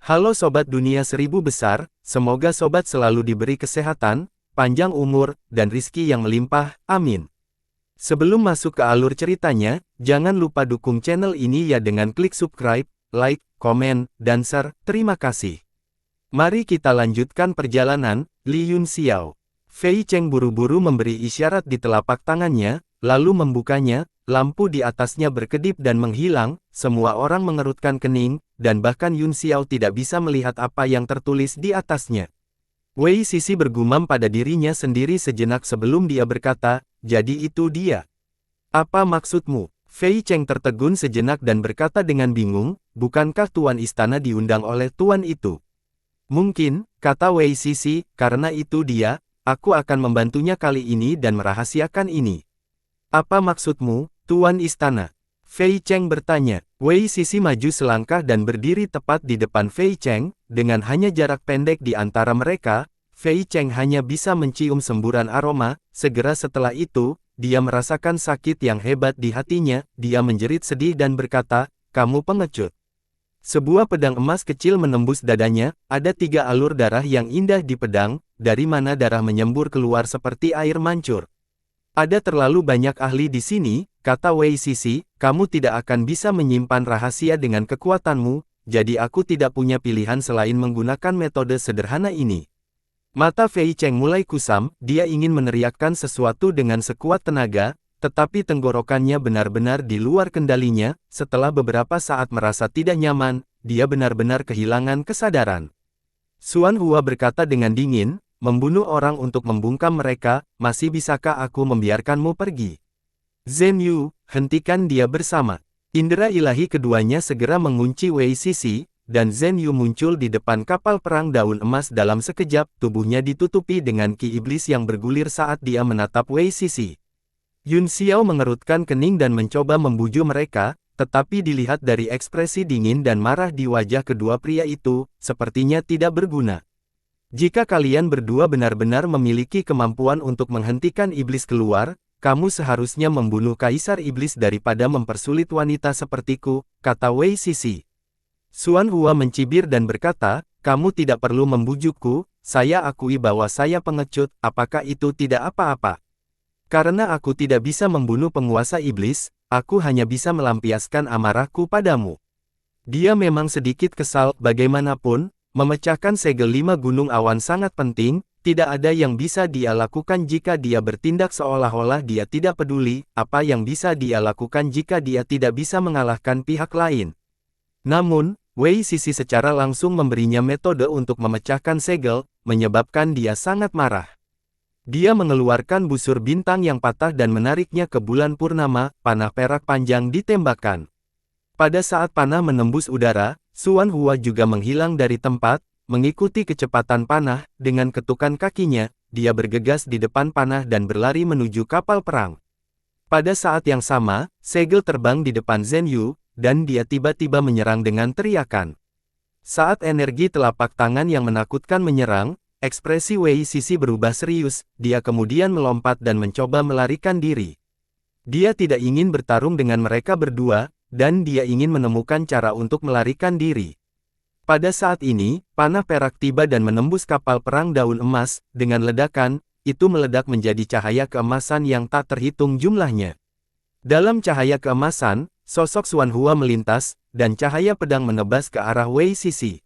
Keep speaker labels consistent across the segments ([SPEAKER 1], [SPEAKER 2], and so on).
[SPEAKER 1] Halo Sobat Dunia Seribu Besar, semoga Sobat selalu diberi kesehatan, panjang umur, dan rizki yang melimpah, amin. Sebelum masuk ke alur ceritanya, jangan lupa dukung channel ini ya dengan klik subscribe, like, komen, dan share, terima kasih. Mari kita lanjutkan perjalanan. Li Yunxiao. Fei Cheng buru-buru memberi isyarat di telapak tangannya, lalu membukanya, lampu di atasnya berkedip dan menghilang, semua orang mengerutkan kening, dan bahkan Yunxiao tidak bisa melihat apa yang tertulis di atasnya. Wei Sisi bergumam pada dirinya sendiri sejenak sebelum dia berkata, jadi itu dia. Apa maksudmu? Fei Cheng tertegun sejenak dan berkata dengan bingung, bukankah Tuan Istana diundang oleh Tuan itu? Mungkin, kata Wei Sisi, karena itu dia, aku akan membantunya kali ini dan merahasiakan ini. Apa maksudmu, Tuan Istana? Fei Cheng bertanya. Wei Sisi maju selangkah dan berdiri tepat di depan Fei Cheng, dengan hanya jarak pendek di antara mereka, Fei Cheng hanya bisa mencium semburan aroma, segera setelah itu, dia merasakan sakit yang hebat di hatinya, dia menjerit sedih dan berkata, kamu pengecut. Sebuah pedang emas kecil menembus dadanya, ada 3 alur darah yang indah di pedang, dari mana darah menyembur keluar seperti air mancur. Ada terlalu banyak ahli di sini, kata Wei Sisi, kamu tidak akan bisa menyimpan rahasia dengan kekuatanmu, jadi aku tidak punya pilihan selain menggunakan metode sederhana ini. Mata Fei Cheng mulai kusam, dia ingin meneriakkan sesuatu dengan sekuat tenaga, tetapi tenggorokannya benar-benar di luar kendalinya. Setelah beberapa saat merasa tidak nyaman, dia benar-benar kehilangan kesadaran. Xuan Hua berkata dengan dingin, membunuh orang untuk membungkam mereka, masih bisakah aku membiarkanmu pergi? Zhen Yu, hentikan dia bersama. Indera ilahi keduanya segera mengunci Wei Sisi, dan Zhen Yu muncul di depan kapal perang daun emas dalam sekejap, tubuhnya ditutupi dengan ki iblis yang bergulir saat dia menatap Wei Sisi. Yunxiao mengerutkan kening dan mencoba membujuk mereka, tetapi dilihat dari ekspresi dingin dan marah di wajah kedua pria itu, sepertinya tidak berguna. Jika kalian berdua benar-benar memiliki kemampuan untuk menghentikan iblis keluar, kamu seharusnya membunuh Kaisar Iblis daripada mempersulit wanita sepertiku, kata Wei Sisi. Xuan Hua mencibir dan berkata, kamu tidak perlu membujukku, saya akui bahwa saya pengecut, apakah itu tidak apa-apa? Karena aku tidak bisa membunuh penguasa iblis, aku hanya bisa melampiaskan amarahku padamu. Dia memang sedikit kesal, bagaimanapun, memecahkan segel 5 gunung awan sangat penting, tidak ada yang bisa dia lakukan jika dia bertindak seolah-olah dia tidak peduli, apa yang bisa dia lakukan jika dia tidak bisa mengalahkan pihak lain. Namun, Wei Sisi secara langsung memberinya metode untuk memecahkan segel, menyebabkan dia sangat marah. Dia mengeluarkan busur bintang yang patah dan menariknya ke bulan purnama, panah perak panjang ditembakkan. Pada saat panah menembus udara, Xuan Hua juga menghilang dari tempat, mengikuti kecepatan panah, dengan ketukan kakinya, dia bergegas di depan panah dan berlari menuju kapal perang. Pada saat yang sama, segel terbang di depan Zhen Yu, dan dia tiba-tiba menyerang dengan teriakan. Saat energi telapak tangan yang menakutkan menyerang, ekspresi Wei Sisi berubah serius, dia kemudian melompat dan mencoba melarikan diri. Dia tidak ingin bertarung dengan mereka berdua, dan dia ingin menemukan cara untuk melarikan diri. Pada saat ini, panah perak tiba dan menembus kapal perang daun emas, dengan ledakan, itu meledak menjadi cahaya keemasan yang tak terhitung jumlahnya. Dalam cahaya keemasan, sosok Xuan Hua melintas, dan cahaya pedang menebas ke arah Wei Sisi.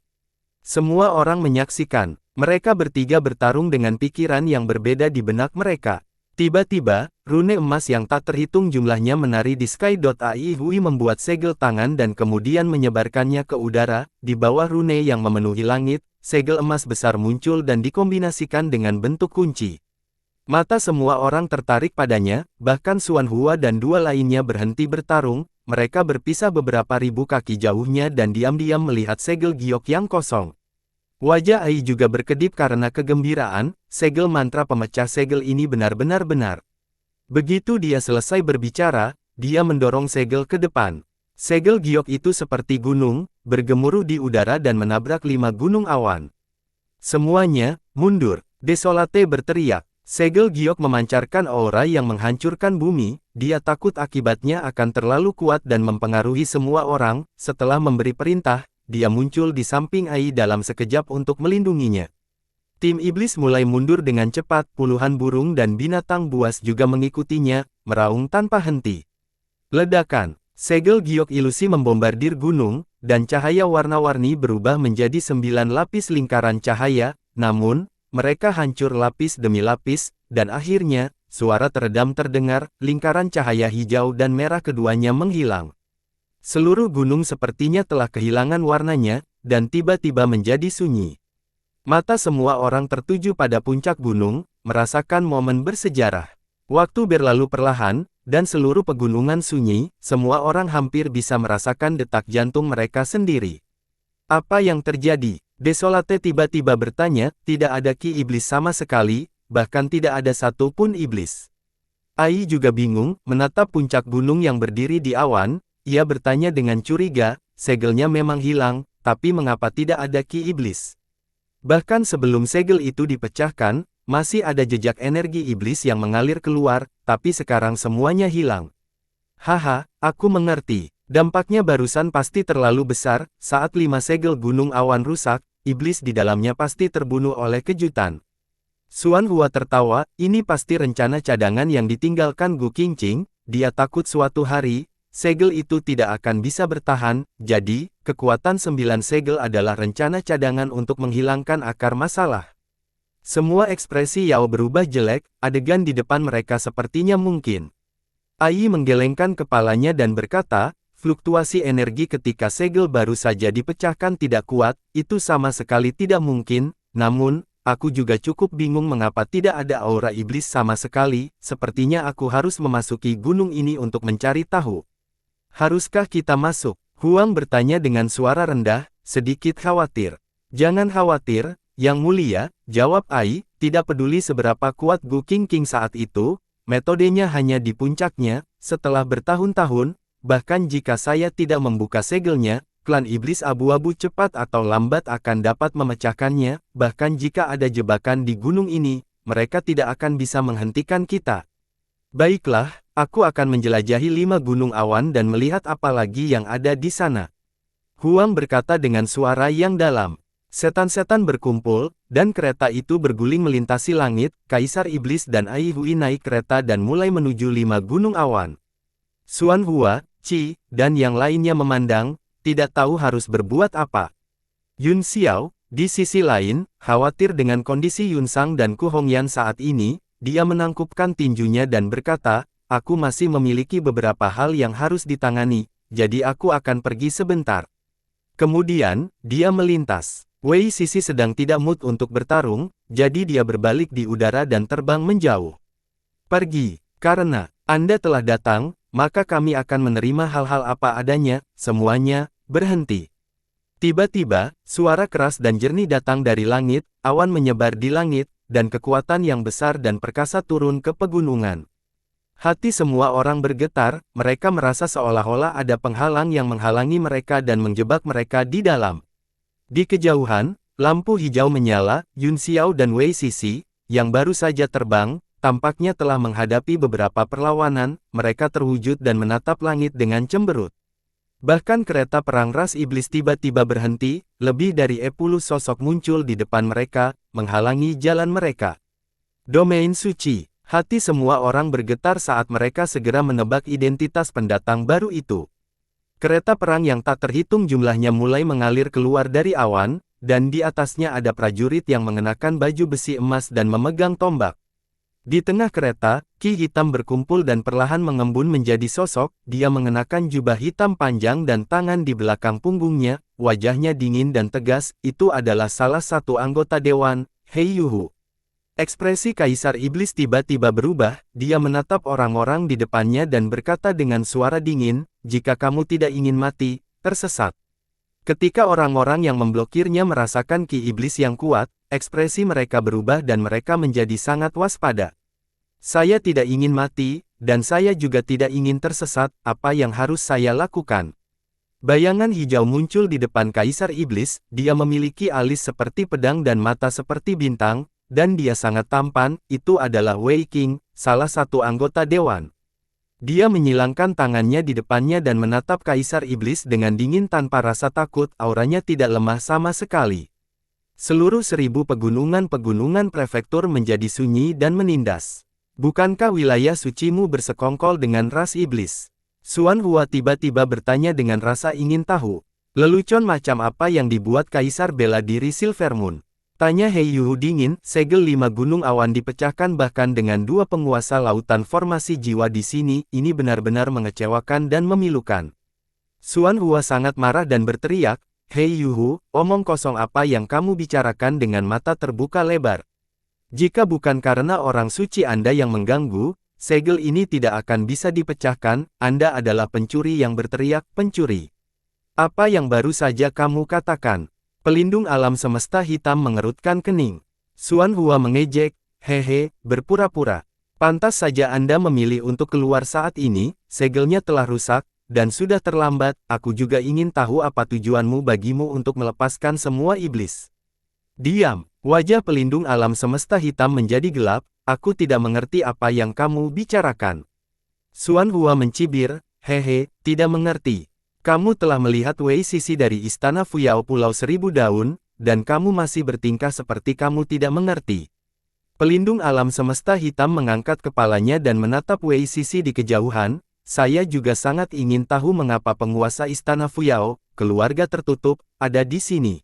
[SPEAKER 1] Semua orang menyaksikan. Mereka bertiga bertarung dengan pikiran yang berbeda di benak mereka. Tiba-tiba, rune emas yang tak terhitung jumlahnya menari di Sky.ai Hui membuat segel tangan dan kemudian menyebarkannya ke udara. Di bawah rune yang memenuhi langit, segel emas besar muncul dan dikombinasikan dengan bentuk kunci. Mata semua orang tertarik padanya, bahkan Xuan Hua dan 2 lainnya berhenti bertarung. Mereka berpisah beberapa ribu kaki jauhnya dan diam-diam melihat segel giok yang kosong. Wajah Ai juga berkedip karena kegembiraan, segel mantra pemecah segel ini benar-benar benar. Begitu dia selesai berbicara, dia mendorong segel ke depan. Segel giok itu seperti gunung, bergemuruh di udara dan menabrak 5 gunung awan. Semuanya, mundur. Desolate berteriak. Segel giok memancarkan aura yang menghancurkan bumi, dia takut akibatnya akan terlalu kuat dan mempengaruhi semua orang. Setelah memberi perintah, dia muncul di samping Ai dalam sekejap untuk melindunginya. Tim iblis mulai mundur dengan cepat, puluhan burung dan binatang buas juga mengikutinya, meraung tanpa henti. Ledakan, segel giok ilusi membombardir gunung, dan cahaya warna-warni berubah menjadi 9 lapis lingkaran cahaya, namun, mereka hancur lapis demi lapis, dan akhirnya, suara teredam terdengar, lingkaran cahaya hijau dan merah keduanya menghilang. Seluruh gunung sepertinya telah kehilangan warnanya, dan tiba-tiba menjadi sunyi. Mata semua orang tertuju pada puncak gunung, merasakan momen bersejarah. Waktu berlalu perlahan, dan seluruh pegunungan sunyi, semua orang hampir bisa merasakan detak jantung mereka sendiri. Apa yang terjadi? Desolate tiba-tiba bertanya, tidak ada ki iblis sama sekali, bahkan tidak ada satu pun iblis. Ai juga bingung, menatap puncak gunung yang berdiri di awan, ia bertanya dengan curiga, segelnya memang hilang, tapi mengapa tidak ada ki iblis? Bahkan sebelum segel itu dipecahkan, masih ada jejak energi iblis yang mengalir keluar, tapi sekarang semuanya hilang. Haha, aku mengerti. Dampaknya barusan pasti terlalu besar, saat 5 segel gunung awan rusak, iblis di dalamnya pasti terbunuh oleh kejutan. Xuan Hua tertawa, ini pasti rencana cadangan yang ditinggalkan Gu Qingqing, dia takut suatu hari, segel itu tidak akan bisa bertahan, jadi, kekuatan 9 segel adalah rencana cadangan untuk menghilangkan akar masalah. Semua ekspresi Yao berubah jelek, adegan di depan mereka sepertinya mungkin. Ai menggelengkan kepalanya dan berkata, fluktuasi energi ketika segel baru saja dipecahkan tidak kuat, itu sama sekali tidak mungkin, namun, aku juga cukup bingung mengapa tidak ada aura iblis sama sekali, sepertinya aku harus memasuki gunung ini untuk mencari tahu. Haruskah kita masuk? Huang bertanya dengan suara rendah, sedikit khawatir. Jangan khawatir, Yang Mulia, jawab Ai, tidak peduli seberapa kuat Gu Qingqing saat itu, metodenya hanya di puncaknya, setelah bertahun-tahun, bahkan jika saya tidak membuka segelnya, klan iblis abu-abu cepat atau lambat akan dapat memecahkannya, bahkan jika ada jebakan di gunung ini, mereka tidak akan bisa menghentikan kita. Baiklah, aku akan menjelajahi 5 gunung awan dan melihat apa lagi yang ada di sana. Huang berkata dengan suara yang dalam. Setan-setan berkumpul, dan kereta itu berguling melintasi langit, Kaisar Iblis dan Ai Hui naik kereta dan mulai menuju 5 gunung awan. Xuan Hua, Qi, dan yang lainnya memandang, tidak tahu harus berbuat apa. Yun Xiao, di sisi lain, khawatir dengan kondisi Yun Sang dan Ku Hongyan saat ini, dia menangkupkan tinjunya dan berkata, aku masih memiliki beberapa hal yang harus ditangani, jadi aku akan pergi sebentar. Kemudian, dia melintas. Wei Sisi sedang tidak mood untuk bertarung, jadi dia berbalik di udara dan terbang menjauh. Pergi, karena Anda telah datang, maka kami akan menerima hal-hal apa adanya, semuanya, berhenti. Tiba-tiba, suara keras dan jernih datang dari langit, awan menyebar di langit, dan kekuatan yang besar dan perkasa turun ke pegunungan. Hati semua orang bergetar, mereka merasa seolah-olah ada penghalang yang menghalangi mereka dan menjebak mereka di dalam. Di kejauhan, lampu hijau menyala, Yun Xiao dan Wei Sisi, yang baru saja terbang, tampaknya telah menghadapi beberapa perlawanan, mereka terwujud dan menatap langit dengan cemberut. Bahkan kereta perang ras iblis tiba-tiba berhenti, lebih dari 10 sosok muncul di depan mereka, menghalangi jalan mereka. Domain suci, hati semua orang bergetar saat mereka segera menebak identitas pendatang baru itu. Kereta perang yang tak terhitung jumlahnya mulai mengalir keluar dari awan, dan di atasnya ada prajurit yang mengenakan baju besi emas dan memegang tombak. Di tengah kereta, Ki hitam berkumpul dan perlahan mengembun menjadi sosok, dia mengenakan jubah hitam panjang dan tangan di belakang punggungnya, wajahnya dingin dan tegas, itu adalah salah satu anggota dewan, Hei Yuhu. Ekspresi Kaisar Iblis tiba-tiba berubah, dia menatap orang-orang di depannya dan berkata dengan suara dingin, jika kamu tidak ingin mati, tersesat. Ketika orang-orang yang memblokirnya merasakan Ki Iblis yang kuat, ekspresi mereka berubah dan mereka menjadi sangat waspada. Saya tidak ingin mati, dan saya juga tidak ingin tersesat, apa yang harus saya lakukan? Bayangan hijau muncul di depan Kaisar Iblis, dia memiliki alis seperti pedang dan mata seperti bintang, dan dia sangat tampan, itu adalah Wei Qing, salah satu anggota dewan. Dia menyilangkan tangannya di depannya dan menatap Kaisar Iblis dengan dingin tanpa rasa takut, auranya tidak lemah sama sekali. Seluruh 1000 pegunungan prefektur menjadi sunyi dan menindas. Bukankah wilayah sucimu bersekongkol dengan ras iblis? Xuan Hua tiba-tiba bertanya dengan rasa ingin tahu. Lelucon macam apa yang dibuat Kaisar bela diri Silvermoon? Tanya He Yuhu dingin. Segel 5 gunung awan dipecahkan bahkan dengan 2 penguasa lautan formasi jiwa di sini. Ini benar-benar mengecewakan dan memilukan. Xuan Hua sangat marah dan berteriak, "Hei Yuhu, omong kosong apa yang kamu bicarakan?" Dengan mata terbuka lebar. Jika bukan karena orang suci Anda yang mengganggu, segel ini tidak akan bisa dipecahkan. Anda adalah pencuri yang berteriak, pencuri. Apa yang baru saja kamu katakan? Pelindung alam semesta hitam mengerutkan kening. Xuan Hua mengejek, "Hehe, berpura-pura. Pantas saja Anda memilih untuk keluar saat ini, segelnya telah rusak, dan sudah terlambat. Aku juga ingin tahu apa tujuanmu bagimu untuk melepaskan semua iblis." Diam. Wajah pelindung alam semesta hitam menjadi gelap. "Aku tidak mengerti apa yang kamu bicarakan." Xuan Hua mencibir, "Hehe, tidak mengerti. Kamu telah melihat Wei Sisi dari Istana Fuyao Pulau Seribu Daun, dan kamu masih bertingkah seperti kamu tidak mengerti." Pelindung alam semesta hitam mengangkat kepalanya dan menatap Wei Sisi di kejauhan. "Saya juga sangat ingin tahu mengapa penguasa Istana Fuyao, keluarga tertutup, ada di sini.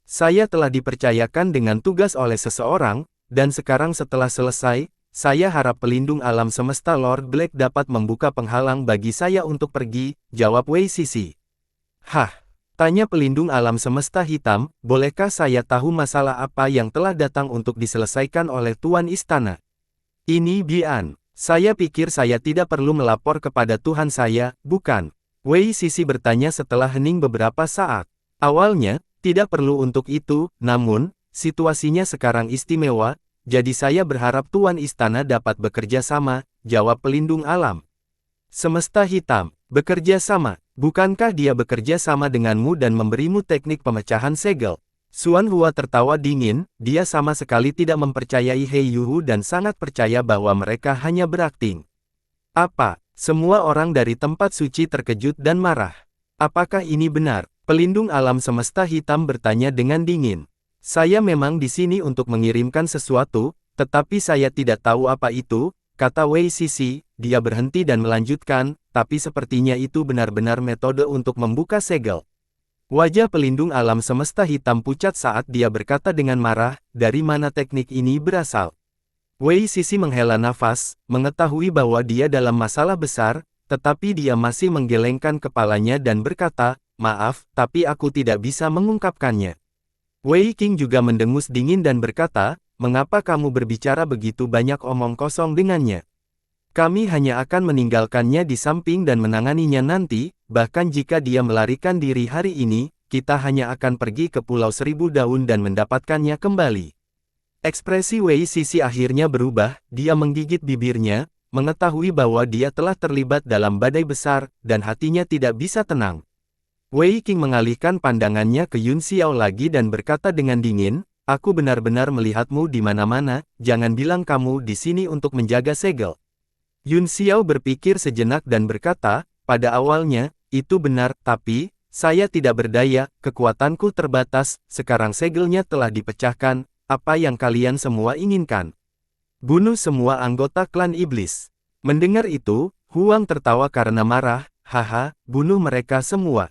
[SPEAKER 1] Saya telah dipercayakan dengan tugas oleh seseorang, dan sekarang setelah selesai, saya harap pelindung alam semesta Lord Black dapat membuka penghalang bagi saya untuk pergi," jawab Wei Sisi. "Hah?" tanya pelindung alam semesta hitam, "Bolehkah saya tahu masalah apa yang telah datang untuk diselesaikan oleh Tuan Istana?" "Ini Bian. Saya pikir saya tidak perlu melapor kepada Tuhan saya, bukan?" Wei Sisi bertanya setelah hening beberapa saat. "Awalnya, tidak perlu untuk itu, namun, situasinya sekarang istimewa, jadi saya berharap Tuan Istana dapat bekerja sama," jawab pelindung alam semesta hitam. "Bekerja sama? Bukankah dia bekerja sama denganmu dan memberimu teknik pemecahan segel?" Xuan Hua tertawa dingin. Dia sama sekali tidak mempercayai He Yuhu dan sangat percaya bahwa mereka hanya berakting. "Apa?" Semua orang dari tempat suci terkejut dan marah. "Apakah ini benar?" Pelindung alam semesta hitam bertanya dengan dingin. "Saya memang di sini untuk mengirimkan sesuatu, tetapi saya tidak tahu apa itu," kata Wei Sisi. Dia berhenti dan melanjutkan, "Tapi sepertinya itu benar-benar metode untuk membuka segel." Wajah pelindung alam semesta hitam pucat saat dia berkata dengan marah, "Dari mana teknik ini berasal?" Wei Sisi menghela nafas, mengetahui bahwa dia dalam masalah besar, tetapi dia masih menggelengkan kepalanya dan berkata, "Maaf, tapi aku tidak bisa mengungkapkannya." Wei Qing juga mendengus dingin dan berkata, "Mengapa kamu berbicara begitu banyak omong kosong dengannya? Kami hanya akan meninggalkannya di samping dan menanganinya nanti, bahkan jika dia melarikan diri hari ini, kita hanya akan pergi ke Pulau Seribu Daun dan mendapatkannya kembali." Ekspresi Wei Sisi akhirnya berubah. Dia menggigit bibirnya, mengetahui bahwa dia telah terlibat dalam badai besar, dan hatinya tidak bisa tenang. Wei Qing mengalihkan pandangannya ke Yun Xiao lagi dan berkata dengan dingin, "Aku benar-benar melihatmu di mana-mana, jangan bilang kamu di sini untuk menjaga segel." Yun Xiao berpikir sejenak dan berkata, "Pada awalnya, itu benar, tapi, saya tidak berdaya, kekuatanku terbatas, sekarang segelnya telah dipecahkan, apa yang kalian semua inginkan? Bunuh semua anggota klan iblis." Mendengar itu, Huang tertawa karena marah, "Haha, bunuh mereka semua.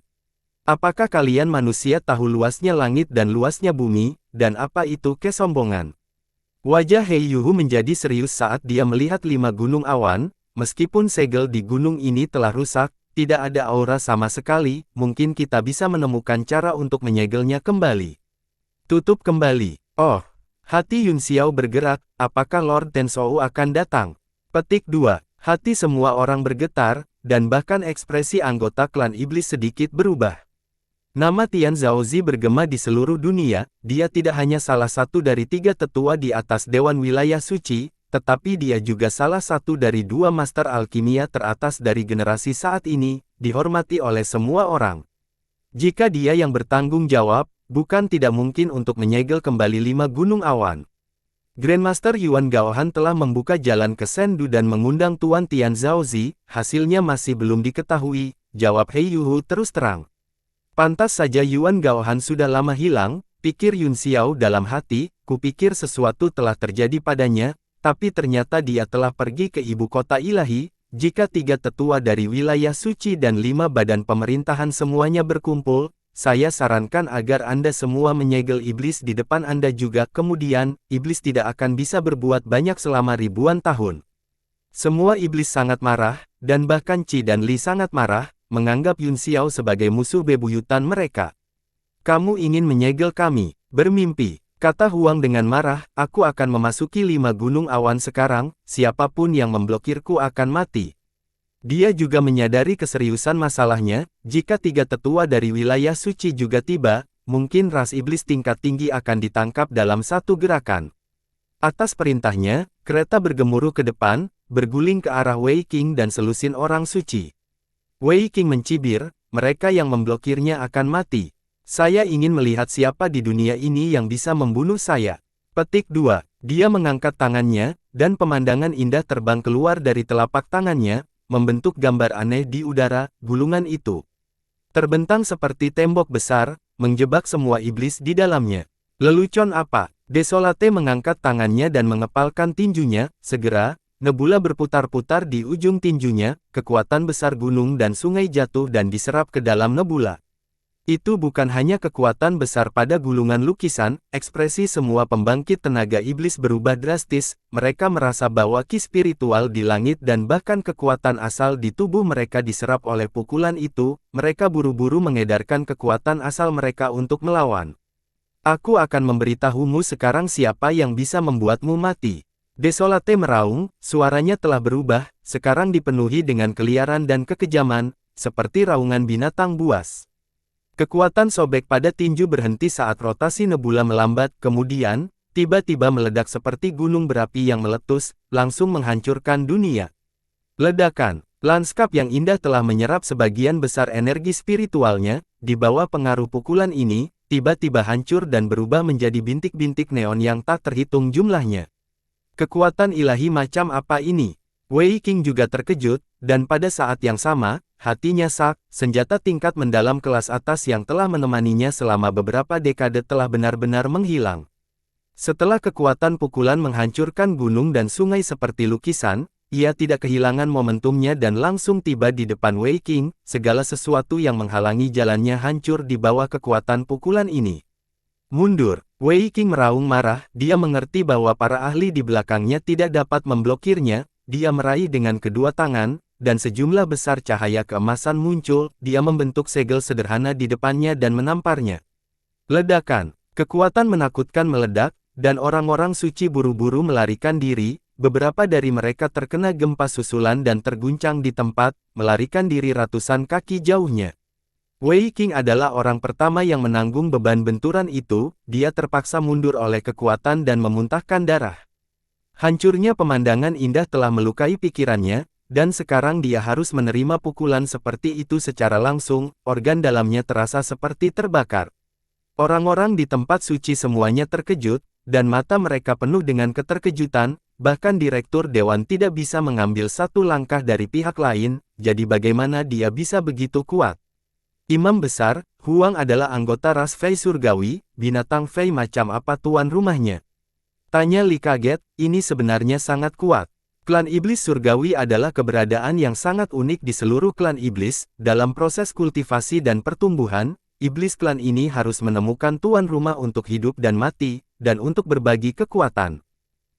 [SPEAKER 1] Apakah kalian manusia tahu luasnya langit dan luasnya bumi, dan apa itu kesombongan?" Wajah He Yuhu menjadi serius saat dia melihat 5 gunung awan. Meskipun segel di gunung ini telah rusak, tidak ada aura sama sekali, mungkin kita bisa menemukan cara untuk menyegelnya kembali. Tutup kembali. Oh, hati Yun Xiao bergerak, apakah Lord Tensou akan datang? Petik 2. Hati semua orang bergetar, dan bahkan ekspresi anggota klan iblis sedikit berubah. Nama Tian Zhaozi bergema di seluruh dunia. Dia tidak hanya salah satu dari 3 tetua di atas Dewan Wilayah Suci, tetapi dia juga salah satu dari 2 master alkimia teratas dari generasi saat ini, dihormati oleh semua orang. Jika dia yang bertanggung jawab, bukan tidak mungkin untuk menyegel kembali 5 gunung awan. Grandmaster Yuan Gaohan telah membuka jalan ke Sendu dan mengundang Tuan Tian Zhaozi, hasilnya masih belum diketahui, jawab He Yuhu terus terang. Pantas saja Yuan Gaohan sudah lama hilang, pikir Yun Xiao dalam hati, kupikir sesuatu telah terjadi padanya, tapi ternyata dia telah pergi ke ibu kota ilahi. Jika 3 tetua dari wilayah suci dan 5 badan pemerintahan semuanya berkumpul, saya sarankan agar Anda semua menyegel iblis di depan Anda juga. Kemudian, iblis tidak akan bisa berbuat banyak selama ribuan tahun. Semua iblis sangat marah, dan bahkan Qi dan Li sangat marah, menganggap Yun Xiao sebagai musuh bebuyutan mereka. Kamu ingin menyegel kami, bermimpi, kata Huang dengan marah, aku akan memasuki 5 gunung awan sekarang, siapapun yang memblokirku akan mati. Dia juga menyadari keseriusan masalahnya, jika 3 tetua dari wilayah suci juga tiba, mungkin ras iblis tingkat tinggi akan ditangkap dalam satu gerakan. Atas perintahnya, kereta bergemuruh ke depan, berguling ke arah Wei Qing dan selusin orang suci. Wei Qing mencibir, mereka yang memblokirnya akan mati. Saya ingin melihat siapa di dunia ini yang bisa membunuh saya. Petik 2. Dia mengangkat tangannya, dan pemandangan indah terbang keluar dari telapak tangannya, membentuk gambar aneh di udara. Gulungan itu terbentang seperti tembok besar, menjebak semua iblis di dalamnya. Lelucon apa? Desolate mengangkat tangannya dan mengepalkan tinjunya. Segera, nebula berputar-putar di ujung tinjunya, kekuatan besar gunung dan sungai jatuh dan diserap ke dalam nebula. Itu bukan hanya kekuatan besar pada gulungan lukisan, ekspresi semua pembangkit tenaga iblis berubah drastis, mereka merasa bahwa ki spiritual di langit dan bahkan kekuatan asal di tubuh mereka diserap oleh pukulan itu, mereka buru-buru mengedarkan kekuatan asal mereka untuk melawan. Aku akan memberitahumu sekarang siapa yang bisa membuatmu mati. Desolate meraung, suaranya telah berubah, sekarang dipenuhi dengan keliaran dan kekejaman, seperti raungan binatang buas. Kekuatan sobek pada tinju berhenti saat rotasi nebula melambat, kemudian, tiba-tiba meledak seperti gunung berapi yang meletus, langsung menghancurkan dunia. Ledakan, lanskap yang indah telah menyerap sebagian besar energi spiritualnya, di bawah pengaruh pukulan ini, tiba-tiba hancur dan berubah menjadi bintik-bintik neon yang tak terhitung jumlahnya. Kekuatan ilahi macam apa ini? Wei Qing juga terkejut, dan pada saat yang sama, hatinya sak, senjata tingkat mendalam kelas atas yang telah menemaninya selama beberapa dekade telah benar-benar menghilang. Setelah kekuatan pukulan menghancurkan gunung dan sungai seperti lukisan, ia tidak kehilangan momentumnya dan langsung tiba di depan Wei Qing, segala sesuatu yang menghalangi jalannya hancur di bawah kekuatan pukulan ini. Mundur, Wei Qing meraung marah, dia mengerti bahwa para ahli di belakangnya tidak dapat memblokirnya, dia meraih dengan kedua tangan, dan sejumlah besar cahaya keemasan muncul, dia membentuk segel sederhana di depannya dan menamparnya. Ledakan, kekuatan menakutkan meledak, dan orang-orang suci buru-buru melarikan diri, beberapa dari mereka terkena gempa susulan dan terguncang di tempat, melarikan diri ratusan kaki jauhnya. Wei Qing adalah orang pertama yang menanggung beban benturan itu, dia terpaksa mundur oleh kekuatan dan memuntahkan darah. Hancurnya pemandangan indah telah melukai pikirannya, dan sekarang dia harus menerima pukulan seperti itu secara langsung, organ dalamnya terasa seperti terbakar. Orang-orang di tempat suci semuanya terkejut, dan mata mereka penuh dengan keterkejutan, bahkan Direktur Dewan tidak bisa mengambil satu langkah dari pihak lain, jadi bagaimana dia bisa begitu kuat? Imam Besar, Huang adalah anggota ras Fei Surgawi, binatang Fei macam apa tuan rumahnya? Tanya Li kaget, ini sebenarnya sangat kuat. Klan Iblis Surgawi adalah keberadaan yang sangat unik di seluruh klan Iblis, dalam proses kultivasi dan pertumbuhan, Iblis klan ini harus menemukan tuan rumah untuk hidup dan mati, dan untuk berbagi kekuatan.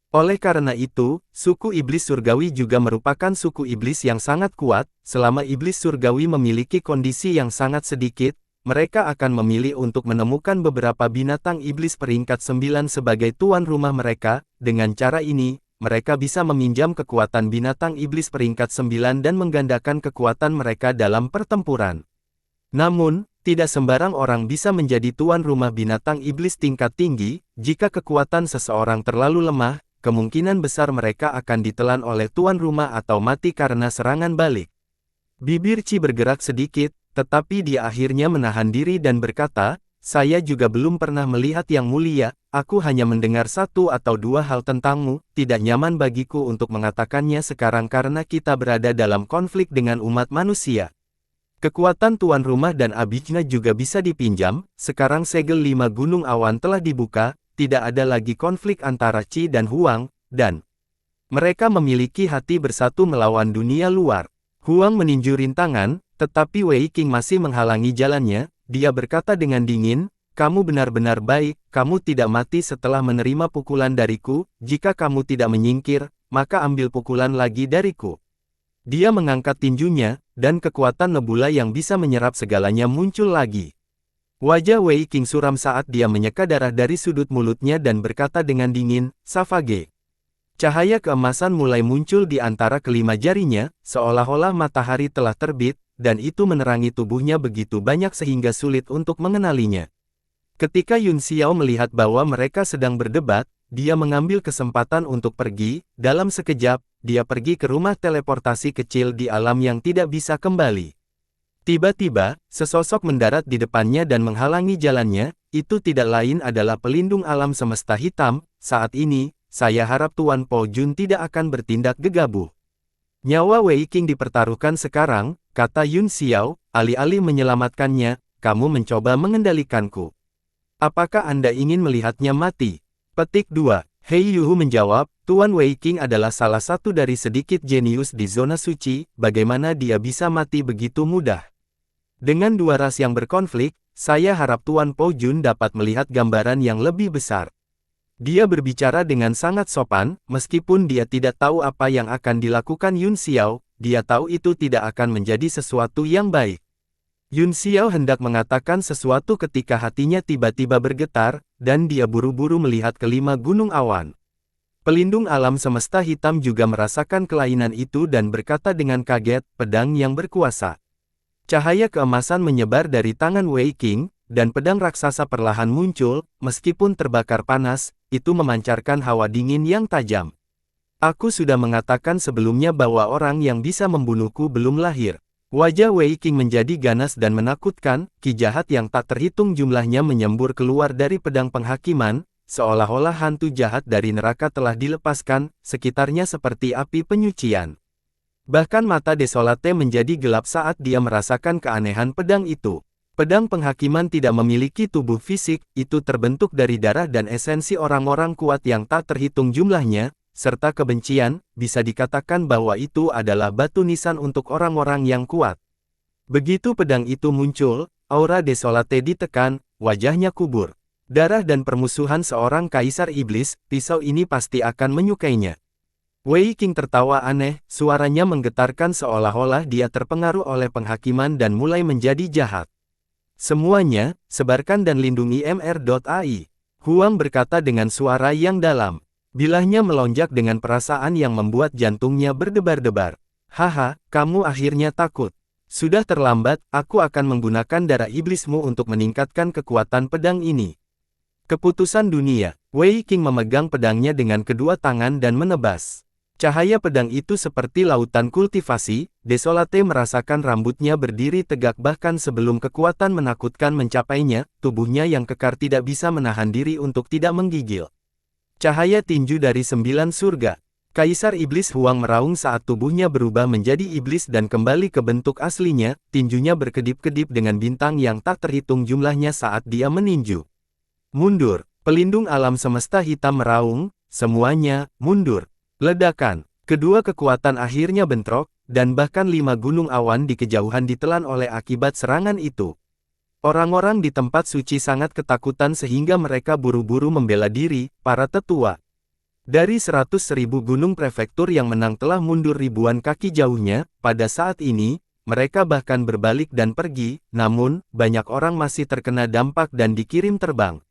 [SPEAKER 1] Oleh karena itu, suku Iblis Surgawi juga merupakan suku Iblis yang sangat kuat, selama Iblis Surgawi memiliki kondisi yang sangat sedikit, mereka akan memilih untuk menemukan beberapa binatang iblis peringkat 9 sebagai tuan rumah mereka, dengan cara ini, mereka bisa meminjam kekuatan binatang iblis peringkat 9 dan menggandakan kekuatan mereka dalam pertempuran. Namun, tidak sembarang orang bisa menjadi tuan rumah binatang iblis tingkat tinggi, jika kekuatan seseorang terlalu lemah, kemungkinan besar mereka akan ditelan oleh tuan rumah atau mati karena serangan balik. Bibir Qi bergerak sedikit, tetapi dia akhirnya menahan diri dan berkata, saya juga belum pernah melihat Yang Mulia, aku hanya mendengar satu atau dua hal tentangmu, tidak nyaman bagiku untuk mengatakannya sekarang karena kita berada dalam konflik dengan umat manusia. Kekuatan tuan rumah dan Abijna juga bisa dipinjam, sekarang segel 5 gunung awan telah dibuka, tidak ada lagi konflik antara Qi dan Huang, dan mereka memiliki hati bersatu melawan dunia luar. Huang meninju rintangan, tetapi Wei Qing masih menghalangi jalannya. Dia berkata dengan dingin, kamu benar-benar baik, kamu tidak mati setelah menerima pukulan dariku, jika kamu tidak menyingkir, maka ambil pukulan lagi dariku. Dia mengangkat tinjunya, dan kekuatan nebula yang bisa menyerap segalanya muncul lagi. Wajah Wei Qing suram saat dia menyeka darah dari sudut mulutnya dan berkata dengan dingin, Savage. Cahaya keemasan mulai muncul di antara kelima jarinya, seolah-olah matahari telah terbit, dan itu menerangi tubuhnya begitu banyak sehingga sulit untuk mengenalinya. Ketika Yun Xiao melihat bahwa mereka sedang berdebat, dia mengambil kesempatan untuk pergi. Dalam sekejap, dia pergi ke rumah teleportasi kecil di alam yang tidak bisa kembali. Tiba-tiba, sesosok mendarat di depannya dan menghalangi jalannya. Itu tidak lain adalah pelindung alam semesta hitam. Saat ini, saya harap Tuan Po Jun tidak akan bertindak gegabah. Nyawa Wei Qing dipertaruhkan sekarang, kata Yun Xiao, alih-alih menyelamatkannya, kamu mencoba mengendalikanku. Apakah Anda ingin melihatnya mati? Petik 2. Hei Yuhu menjawab, Tuan Wei Qing adalah salah satu dari sedikit jenius di zona suci, bagaimana dia bisa mati begitu mudah? Dengan dua ras yang berkonflik, saya harap Tuan Po Jun dapat melihat gambaran yang lebih besar. Dia berbicara dengan sangat sopan, meskipun dia tidak tahu apa yang akan dilakukan Yun Xiao, dia tahu itu tidak akan menjadi sesuatu yang baik. Yun Xiao hendak mengatakan sesuatu ketika hatinya tiba-tiba bergetar, dan dia buru-buru melihat kelima gunung awan. Pelindung alam semesta hitam juga merasakan kelainan itu dan berkata dengan kaget, pedang yang berkuasa. Cahaya keemasan menyebar dari tangan Wei Qing, dan pedang raksasa perlahan muncul, meskipun terbakar panas, itu memancarkan hawa dingin yang tajam. Aku sudah mengatakan sebelumnya bahwa orang yang bisa membunuhku belum lahir. Wajah Wei Qing menjadi ganas dan menakutkan, ki jahat yang tak terhitung jumlahnya menyembur keluar dari pedang penghakiman, seolah-olah hantu jahat dari neraka telah dilepaskan, sekitarnya seperti api penyucian. Bahkan mata Desolate menjadi gelap saat dia merasakan keanehan pedang itu. Pedang penghakiman tidak memiliki tubuh fisik, itu terbentuk dari darah dan esensi orang-orang kuat yang tak terhitung jumlahnya, serta kebencian, bisa dikatakan bahwa itu adalah batu nisan untuk orang-orang yang kuat. Begitu pedang itu muncul, aura Desolate ditekan, wajahnya kubur. Darah dan permusuhan seorang kaisar iblis, pisau ini pasti akan menyukainya. Wei Qing tertawa aneh, suaranya menggetarkan seolah-olah dia terpengaruh oleh penghakiman dan mulai menjadi jahat. Semuanya, sebarkan dan lindungi MR.ai. Huang berkata dengan suara yang dalam. Bilahnya melonjak dengan perasaan yang membuat jantungnya berdebar-debar. Haha, kamu akhirnya takut. Sudah terlambat, aku akan menggunakan darah iblismu untuk meningkatkan kekuatan pedang ini. Keputusan dunia. Wei Qing memegang pedangnya dengan kedua tangan dan menebas. Cahaya pedang itu seperti lautan kultivasi, Desolate merasakan rambutnya berdiri tegak bahkan sebelum kekuatan menakutkan mencapainya, tubuhnya yang kekar tidak bisa menahan diri untuk tidak menggigil. Cahaya tinju dari 9 surga. Kaisar Iblis Huang meraung saat tubuhnya berubah menjadi iblis dan kembali ke bentuk aslinya, tinjunya berkedip-kedip dengan bintang yang tak terhitung jumlahnya saat dia meninju. Mundur, pelindung alam semesta hitam meraung, semuanya, mundur. Ledakan, kedua kekuatan akhirnya bentrok, dan bahkan 5 gunung awan di kejauhan ditelan oleh akibat serangan itu. Orang-orang di tempat suci sangat ketakutan sehingga mereka buru-buru membela diri, para tetua. Dari 100.000 gunung prefektur yang menang telah mundur ribuan kaki jauhnya, pada saat ini, mereka bahkan berbalik dan pergi, namun, banyak orang masih terkena dampak dan dikirim terbang.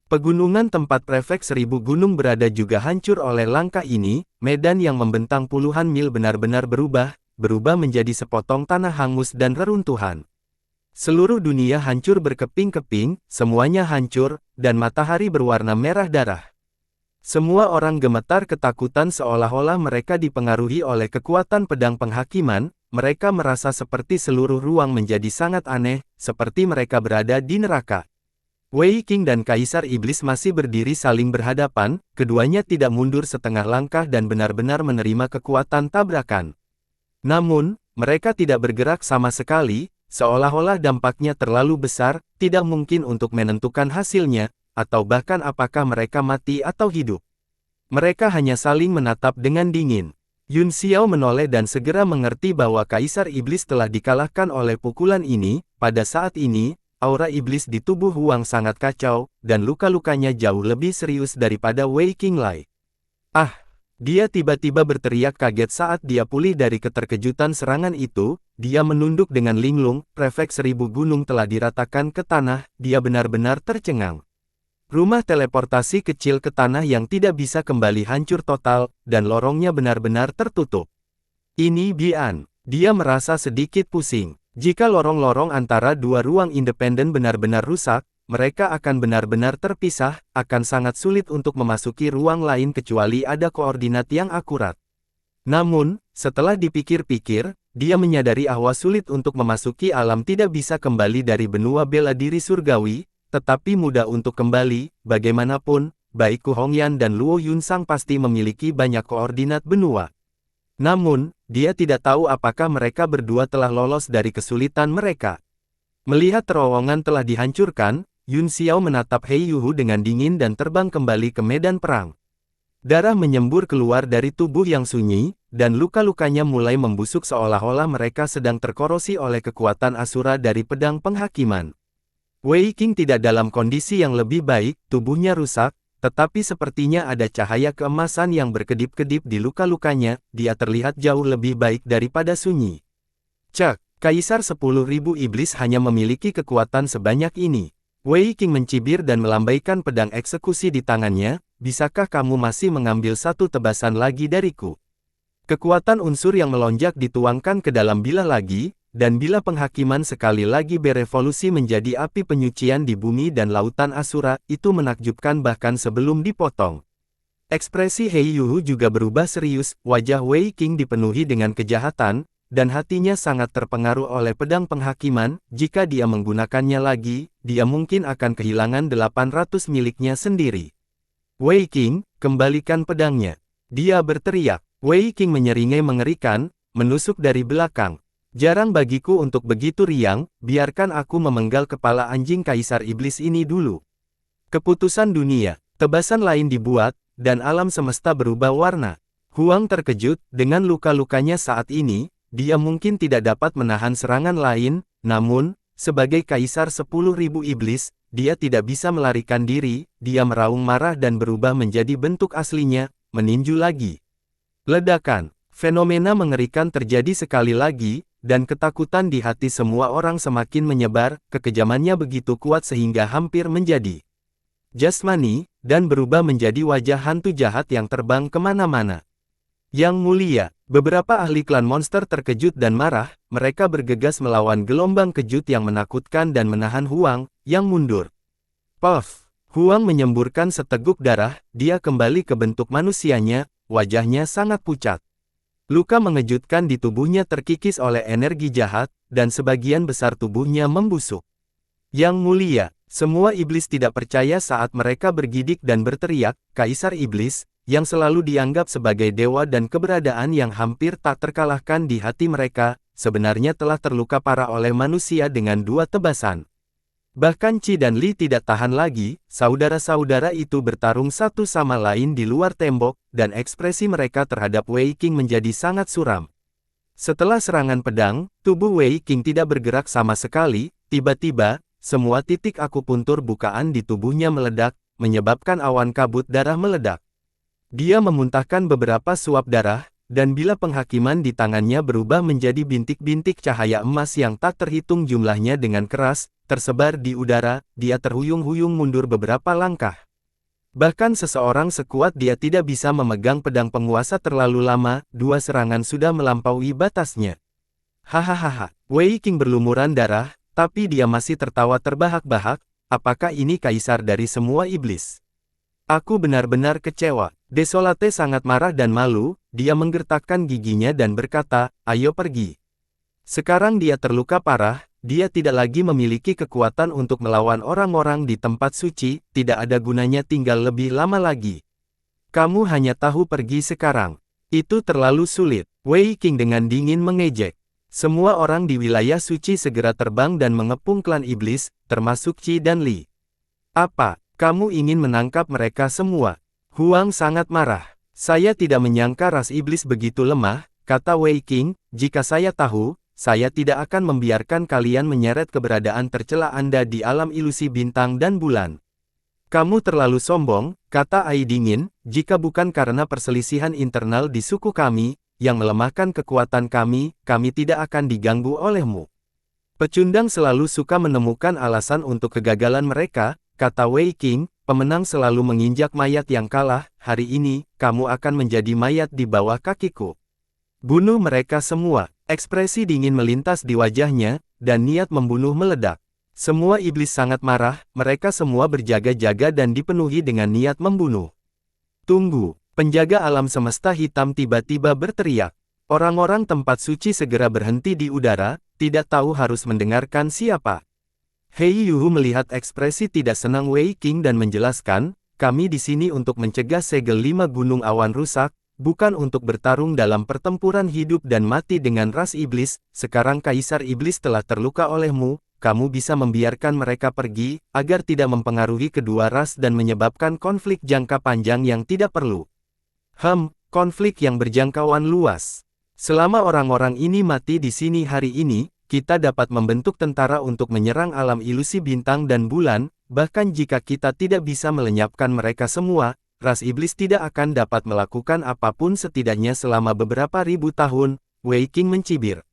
[SPEAKER 1] Pegunungan tempat prefek 1000 gunung berada juga hancur oleh langkah ini, medan yang membentang puluhan mil benar-benar berubah menjadi sepotong tanah hangus dan reruntuhan. Seluruh dunia hancur berkeping-keping, semuanya hancur, dan matahari berwarna merah darah. Semua orang gemetar ketakutan seolah-olah mereka dipengaruhi oleh kekuatan pedang penghakiman, mereka merasa seperti seluruh ruang menjadi sangat aneh, seperti mereka berada di neraka. Wei Qing dan Kaisar Iblis masih berdiri saling berhadapan, keduanya tidak mundur setengah langkah dan benar-benar menerima kekuatan tabrakan. Namun, mereka tidak bergerak sama sekali, seolah-olah dampaknya terlalu besar, tidak mungkin untuk menentukan hasilnya, atau bahkan apakah mereka mati atau hidup. Mereka hanya saling menatap dengan dingin. Yun Xiao menoleh dan segera mengerti bahwa Kaisar Iblis telah dikalahkan oleh pukulan ini. Pada saat ini, aura iblis di tubuh Huang sangat kacau, dan luka-lukanya jauh lebih serius daripada Wei Qinglai. Ah! Dia tiba-tiba berteriak kaget saat dia pulih dari keterkejutan serangan itu. Dia menunduk dengan linglung, prefek 1000 gunung telah diratakan ke tanah, dia benar-benar tercengang. Rumah teleportasi kecil ke tanah yang tidak bisa kembali hancur total, dan lorongnya benar-benar tertutup. Ini Bian. Dia merasa sedikit pusing. Jika lorong-lorong antara dua ruang independen benar-benar rusak, mereka akan benar-benar terpisah, akan sangat sulit untuk memasuki ruang lain kecuali ada koordinat yang akurat. Namun, setelah dipikir-pikir, dia menyadari bahwa sulit untuk memasuki alam tidak bisa kembali dari benua bela diri surgawi, tetapi mudah untuk kembali. Bagaimanapun, baik Ku Hongyan dan Luo Yunsang pasti memiliki banyak koordinat benua. Namun, dia tidak tahu apakah mereka berdua telah lolos dari kesulitan mereka. Melihat terowongan telah dihancurkan, Yun Xiao menatap Hei Yuhu dengan dingin dan terbang kembali ke medan perang. Darah menyembur keluar dari tubuh yang sunyi, dan luka-lukanya mulai membusuk seolah-olah mereka sedang terkorosi oleh kekuatan Asura dari pedang penghakiman. Wei Qing tidak dalam kondisi yang lebih baik, tubuhnya rusak, tetapi sepertinya ada cahaya keemasan yang berkedip-kedip di luka-lukanya, dia terlihat jauh lebih baik daripada sunyi. Cek, Kaisar 10.000 iblis hanya memiliki kekuatan sebanyak ini. Wei Qing mencibir dan melambaikan pedang eksekusi di tangannya, bisakah kamu masih mengambil satu tebasan lagi dariku? Kekuatan unsur yang melonjak dituangkan ke dalam bilah lagi, dan bila penghakiman sekali lagi berevolusi menjadi api penyucian di bumi dan lautan Asura, itu menakjubkan bahkan sebelum dipotong. Ekspresi Hei Yuhu juga berubah serius, wajah Wei Qing dipenuhi dengan kejahatan, dan hatinya sangat terpengaruh oleh pedang penghakiman. Jika dia menggunakannya lagi, dia mungkin akan kehilangan 800 miliknya sendiri. Wei Qing, kembalikan pedangnya. Dia berteriak. Wei Qing menyeringai mengerikan, menusuk dari belakang. Jarang bagiku untuk begitu riang, biarkan aku memenggal kepala anjing Kaisar Iblis ini dulu. Keputusan dunia, tebasan lain dibuat, dan alam semesta berubah warna. Huang terkejut, dengan luka-lukanya saat ini, dia mungkin tidak dapat menahan serangan lain, namun, sebagai Kaisar 10.000 iblis, dia tidak bisa melarikan diri, dia meraung marah dan berubah menjadi bentuk aslinya, meninju lagi. Ledakan, fenomena mengerikan terjadi sekali lagi, dan ketakutan di hati semua orang semakin menyebar, kekejamannya begitu kuat sehingga hampir menjadi jasmani, dan berubah menjadi wajah hantu jahat yang terbang kemana-mana. Yang mulia, beberapa ahli klan monster terkejut dan marah, mereka bergegas melawan gelombang kejut yang menakutkan dan menahan Huang, yang mundur. Puff! Huang menyemburkan seteguk darah, dia kembali ke bentuk manusianya, wajahnya sangat pucat. Luka mengejutkan di tubuhnya terkikis oleh energi jahat, dan sebagian besar tubuhnya membusuk. Yang mulia, semua iblis tidak percaya saat mereka bergidik dan berteriak, Kaisar Iblis, yang selalu dianggap sebagai dewa dan keberadaan yang hampir tak terkalahkan di hati mereka, sebenarnya telah terluka parah oleh manusia dengan 2 tebasan. Bahkan Qi dan Li tidak tahan lagi, saudara-saudara itu bertarung satu sama lain di luar tembok, dan ekspresi mereka terhadap Wei Qing menjadi sangat suram. Setelah serangan pedang, tubuh Wei Qing tidak bergerak sama sekali, tiba-tiba, semua titik akupuntur bukaan di tubuhnya meledak, menyebabkan awan kabut darah meledak. Dia memuntahkan beberapa suap darah, dan bila penghakiman di tangannya berubah menjadi bintik-bintik cahaya emas yang tak terhitung jumlahnya dengan keras, tersebar di udara, dia terhuyung-huyung mundur beberapa langkah. Bahkan seseorang sekuat dia tidak bisa memegang pedang penguasa terlalu lama, 2 serangan sudah melampaui batasnya. Hahaha, Wei Qing berlumuran darah, tapi dia masih tertawa terbahak-bahak, apakah ini kaisar dari semua iblis? Aku benar-benar kecewa. Desolate sangat marah dan malu, dia menggertakkan giginya dan berkata, ayo pergi. Sekarang dia terluka parah, dia tidak lagi memiliki kekuatan untuk melawan orang-orang di tempat suci, tidak ada gunanya tinggal lebih lama lagi. Kamu hanya tahu pergi sekarang. Itu terlalu sulit. Wei Qing dengan dingin mengejek. Semua orang di wilayah suci segera terbang dan mengepung klan iblis, termasuk Qi dan Li. Apa, kamu ingin menangkap mereka semua? Huang sangat marah. Saya tidak menyangka ras iblis begitu lemah, kata Wei Qing, jika saya tahu, saya tidak akan membiarkan kalian menyeret keberadaan tercela Anda di alam ilusi bintang dan bulan. Kamu terlalu sombong, kata Ai dingin, jika bukan karena perselisihan internal di suku kami, yang melemahkan kekuatan kami tidak akan diganggu olehmu. Pecundang selalu suka menemukan alasan untuk kegagalan mereka, kata Wei Qing, pemenang selalu menginjak mayat yang kalah, hari ini, kamu akan menjadi mayat di bawah kakiku. Bunuh mereka semua. Ekspresi dingin melintas di wajahnya, dan niat membunuh meledak. Semua iblis sangat marah, mereka semua berjaga-jaga dan dipenuhi dengan niat membunuh. Tunggu, penjaga alam semesta hitam tiba-tiba berteriak. Orang-orang tempat suci segera berhenti di udara, tidak tahu harus mendengarkan siapa. Hei Yuhu melihat ekspresi tidak senang Wei Qing dan menjelaskan, kami di sini untuk mencegah segel 5 gunung awan rusak, bukan untuk bertarung dalam pertempuran hidup dan mati dengan ras iblis. Sekarang Kaisar Iblis telah terluka olehmu, kamu bisa membiarkan mereka pergi, agar tidak mempengaruhi kedua ras dan menyebabkan konflik jangka panjang yang tidak perlu. Konflik yang berjangkauan luas. Selama orang-orang ini mati di sini hari ini, kita dapat membentuk tentara untuk menyerang alam ilusi bintang dan bulan, bahkan jika kita tidak bisa melenyapkan mereka semua, ras iblis tidak akan dapat melakukan apapun setidaknya selama beberapa ribu tahun. Wei Qing mencibir.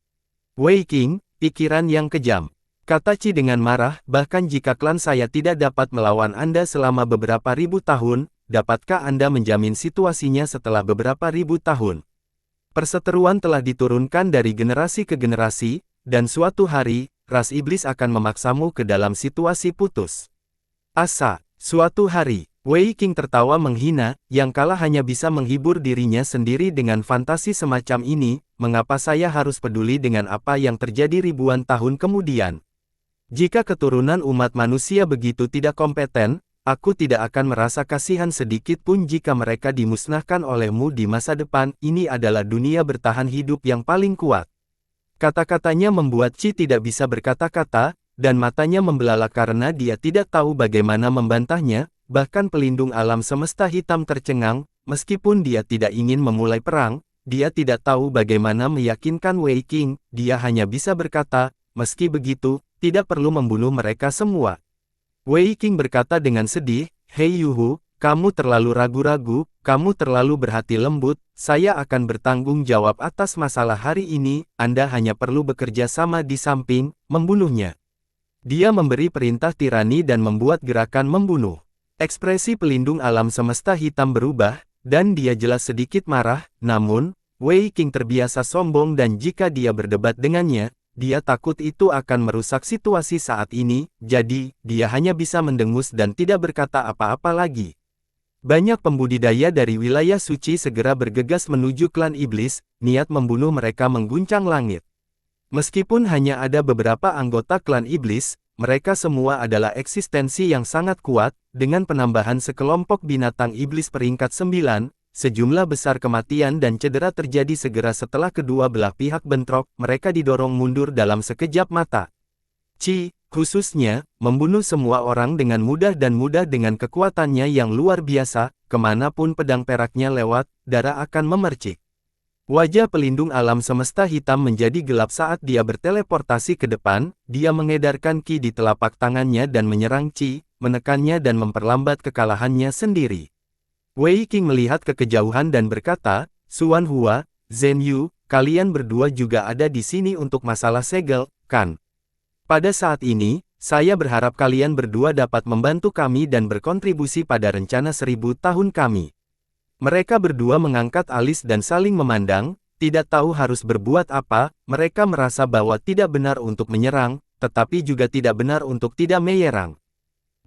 [SPEAKER 1] Wei Qing, pikiran yang kejam. Kata Qi dengan marah, bahkan jika klan saya tidak dapat melawan Anda selama beberapa ribu tahun, dapatkah Anda menjamin situasinya setelah beberapa ribu tahun? Perseteruan telah diturunkan dari generasi ke generasi, dan suatu hari, ras iblis akan memaksamu ke dalam situasi putus asa. Suatu hari, Wei Qing tertawa menghina, yang kalah hanya bisa menghibur dirinya sendiri dengan fantasi semacam ini, mengapa saya harus peduli dengan apa yang terjadi ribuan tahun kemudian? Jika keturunan umat manusia begitu tidak kompeten, aku tidak akan merasa kasihan sedikit pun jika mereka dimusnahkan olehmu di masa depan. Ini adalah dunia bertahan hidup yang paling kuat. Kata-katanya membuat Qi tidak bisa berkata-kata, dan matanya membelalak karena dia tidak tahu bagaimana membantahnya. Bahkan pelindung alam semesta hitam tercengang, meskipun dia tidak ingin memulai perang, dia tidak tahu bagaimana meyakinkan Wei Qing, dia hanya bisa berkata, meski begitu, tidak perlu membunuh mereka semua. Wei Qing berkata dengan sedih, Hei Yuhu, kamu terlalu ragu-ragu, kamu terlalu berhati lembut, saya akan bertanggung jawab atas masalah hari ini, Anda hanya perlu bekerja sama di samping, membunuhnya. Dia memberi perintah tirani dan membuat gerakan membunuh. Ekspresi pelindung alam semesta hitam berubah, dan dia jelas sedikit marah, namun, Wei Qing terbiasa sombong dan jika dia berdebat dengannya, dia takut itu akan merusak situasi saat ini, jadi, dia hanya bisa mendengus dan tidak berkata apa-apa lagi. Banyak pembudidaya dari wilayah suci segera bergegas menuju klan iblis, niat membunuh mereka mengguncang langit. Meskipun hanya ada beberapa anggota klan iblis, mereka semua adalah eksistensi yang sangat kuat, dengan penambahan sekelompok binatang iblis peringkat 9, sejumlah besar kematian dan cedera terjadi segera setelah kedua belah pihak bentrok, mereka didorong mundur dalam sekejap mata. Qi, khususnya, membunuh semua orang dengan mudah dan mudah dengan kekuatannya yang luar biasa, kemanapun pedang peraknya lewat, darah akan memercik. Wajah pelindung alam semesta hitam menjadi gelap saat dia berteleportasi ke depan, dia mengedarkan Qi di telapak tangannya dan menyerang Qi, menekannya dan memperlambat kekalahannya sendiri. Wei Qing melihat ke kejauhan dan berkata, Xuan Hua, Zhen Yu, kalian berdua juga ada di sini untuk masalah segel, kan? Pada saat ini, saya berharap kalian berdua dapat membantu kami dan berkontribusi pada rencana 1000 tahun kami. Mereka berdua mengangkat alis dan saling memandang, tidak tahu harus berbuat apa, mereka merasa bahwa tidak benar untuk menyerang, tetapi juga tidak benar untuk tidak menyerang.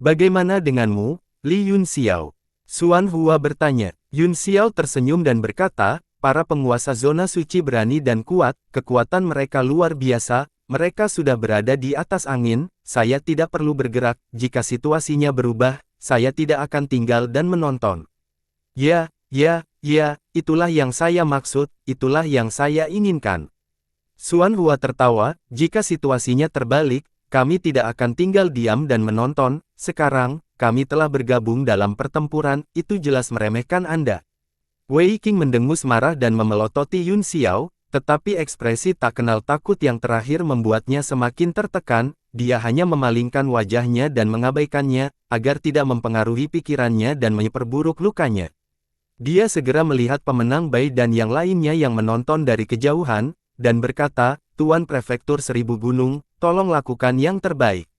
[SPEAKER 1] Bagaimana denganmu, Li Yunxiao? Xuan Hua bertanya. Yunxiao tersenyum dan berkata, para penguasa zona suci berani dan kuat, kekuatan mereka luar biasa, mereka sudah berada di atas angin, saya tidak perlu bergerak, jika situasinya berubah, saya tidak akan tinggal dan menonton. Ya, itulah yang saya maksud, itulah yang saya inginkan. Xuan Hua tertawa, jika situasinya terbalik, kami tidak akan tinggal diam dan menonton, sekarang, kami telah bergabung dalam pertempuran, itu jelas meremehkan Anda. Wei Qing mendengus marah dan memelototi Yun Xiao, tetapi ekspresi tak kenal takut yang terakhir membuatnya semakin tertekan, dia hanya memalingkan wajahnya dan mengabaikannya, agar tidak mempengaruhi pikirannya dan memperburuk lukanya. Dia segera melihat pemenang Bai dan yang lainnya yang menonton dari kejauhan, dan berkata, Tuan Prefektur Seribu Gunung, tolong lakukan yang terbaik.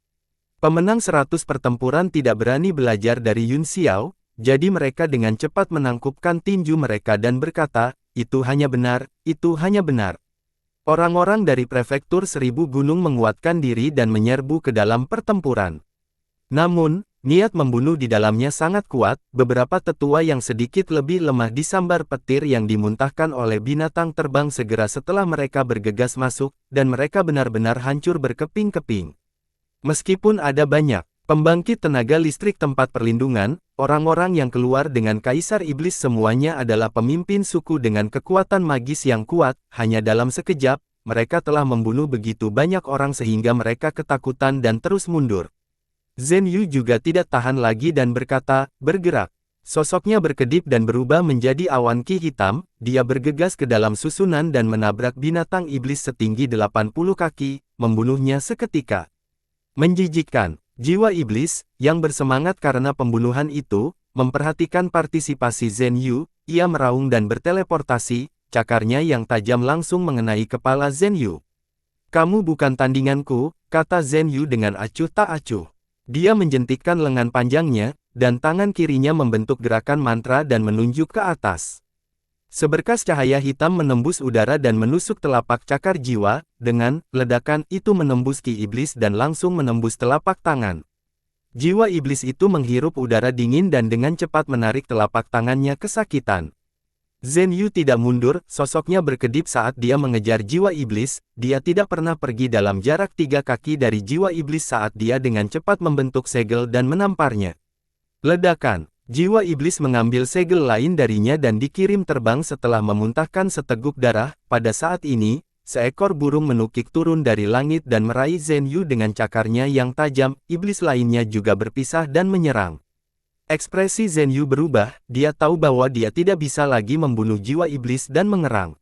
[SPEAKER 1] Pemenang 100 pertempuran tidak berani belajar dari Yun Xiao, jadi mereka dengan cepat menangkupkan tinju mereka dan berkata, itu hanya benar, itu hanya benar. Orang-orang dari Prefektur Seribu Gunung menguatkan diri dan menyerbu ke dalam pertempuran. Namun, niat membunuh di dalamnya sangat kuat, beberapa tetua yang sedikit lebih lemah disambar petir yang dimuntahkan oleh binatang terbang segera setelah mereka bergegas masuk, dan mereka benar-benar hancur berkeping-keping. Meskipun ada banyak pembangkit tenaga listrik tempat perlindungan, orang-orang yang keluar dengan Kaisar Iblis semuanya adalah pemimpin suku dengan kekuatan magis yang kuat, hanya dalam sekejap, mereka telah membunuh begitu banyak orang sehingga mereka ketakutan dan terus mundur. Zhen Yu juga tidak tahan lagi dan berkata, bergerak. Sosoknya berkedip dan berubah menjadi awan ki hitam, dia bergegas ke dalam susunan dan menabrak binatang iblis setinggi 80 kaki, membunuhnya seketika. Menjijikkan. Jiwa iblis, yang bersemangat karena pembunuhan itu, memperhatikan partisipasi Zhen Yu, ia meraung dan berteleportasi, cakarnya yang tajam langsung mengenai kepala Zhen Yu. Kamu bukan tandinganku, kata Zhen Yu dengan acuh tak acuh. Dia menjentikkan lengan panjangnya, dan tangan kirinya membentuk gerakan mantra dan menunjuk ke atas. Seberkas cahaya hitam menembus udara dan menusuk telapak cakar jiwa, dengan ledakan itu menembus ki iblis dan langsung menembus telapak tangan. Jiwa iblis itu menghirup udara dingin dan dengan cepat menarik telapak tangannya kesakitan. Zhen Yu tidak mundur, sosoknya berkedip saat dia mengejar jiwa iblis, dia tidak pernah pergi dalam jarak 3 kaki dari jiwa iblis saat dia dengan cepat membentuk segel dan menamparnya. Ledakan. Jiwa iblis mengambil segel lain darinya dan dikirim terbang setelah memuntahkan seteguk darah. Pada saat ini, seekor burung menukik turun dari langit dan meraih Zhen Yu dengan cakarnya yang tajam. Iblis lainnya juga berpisah dan menyerang. Ekspresi Zhen Yu berubah, dia tahu bahwa dia tidak bisa lagi membunuh jiwa iblis dan mengerang.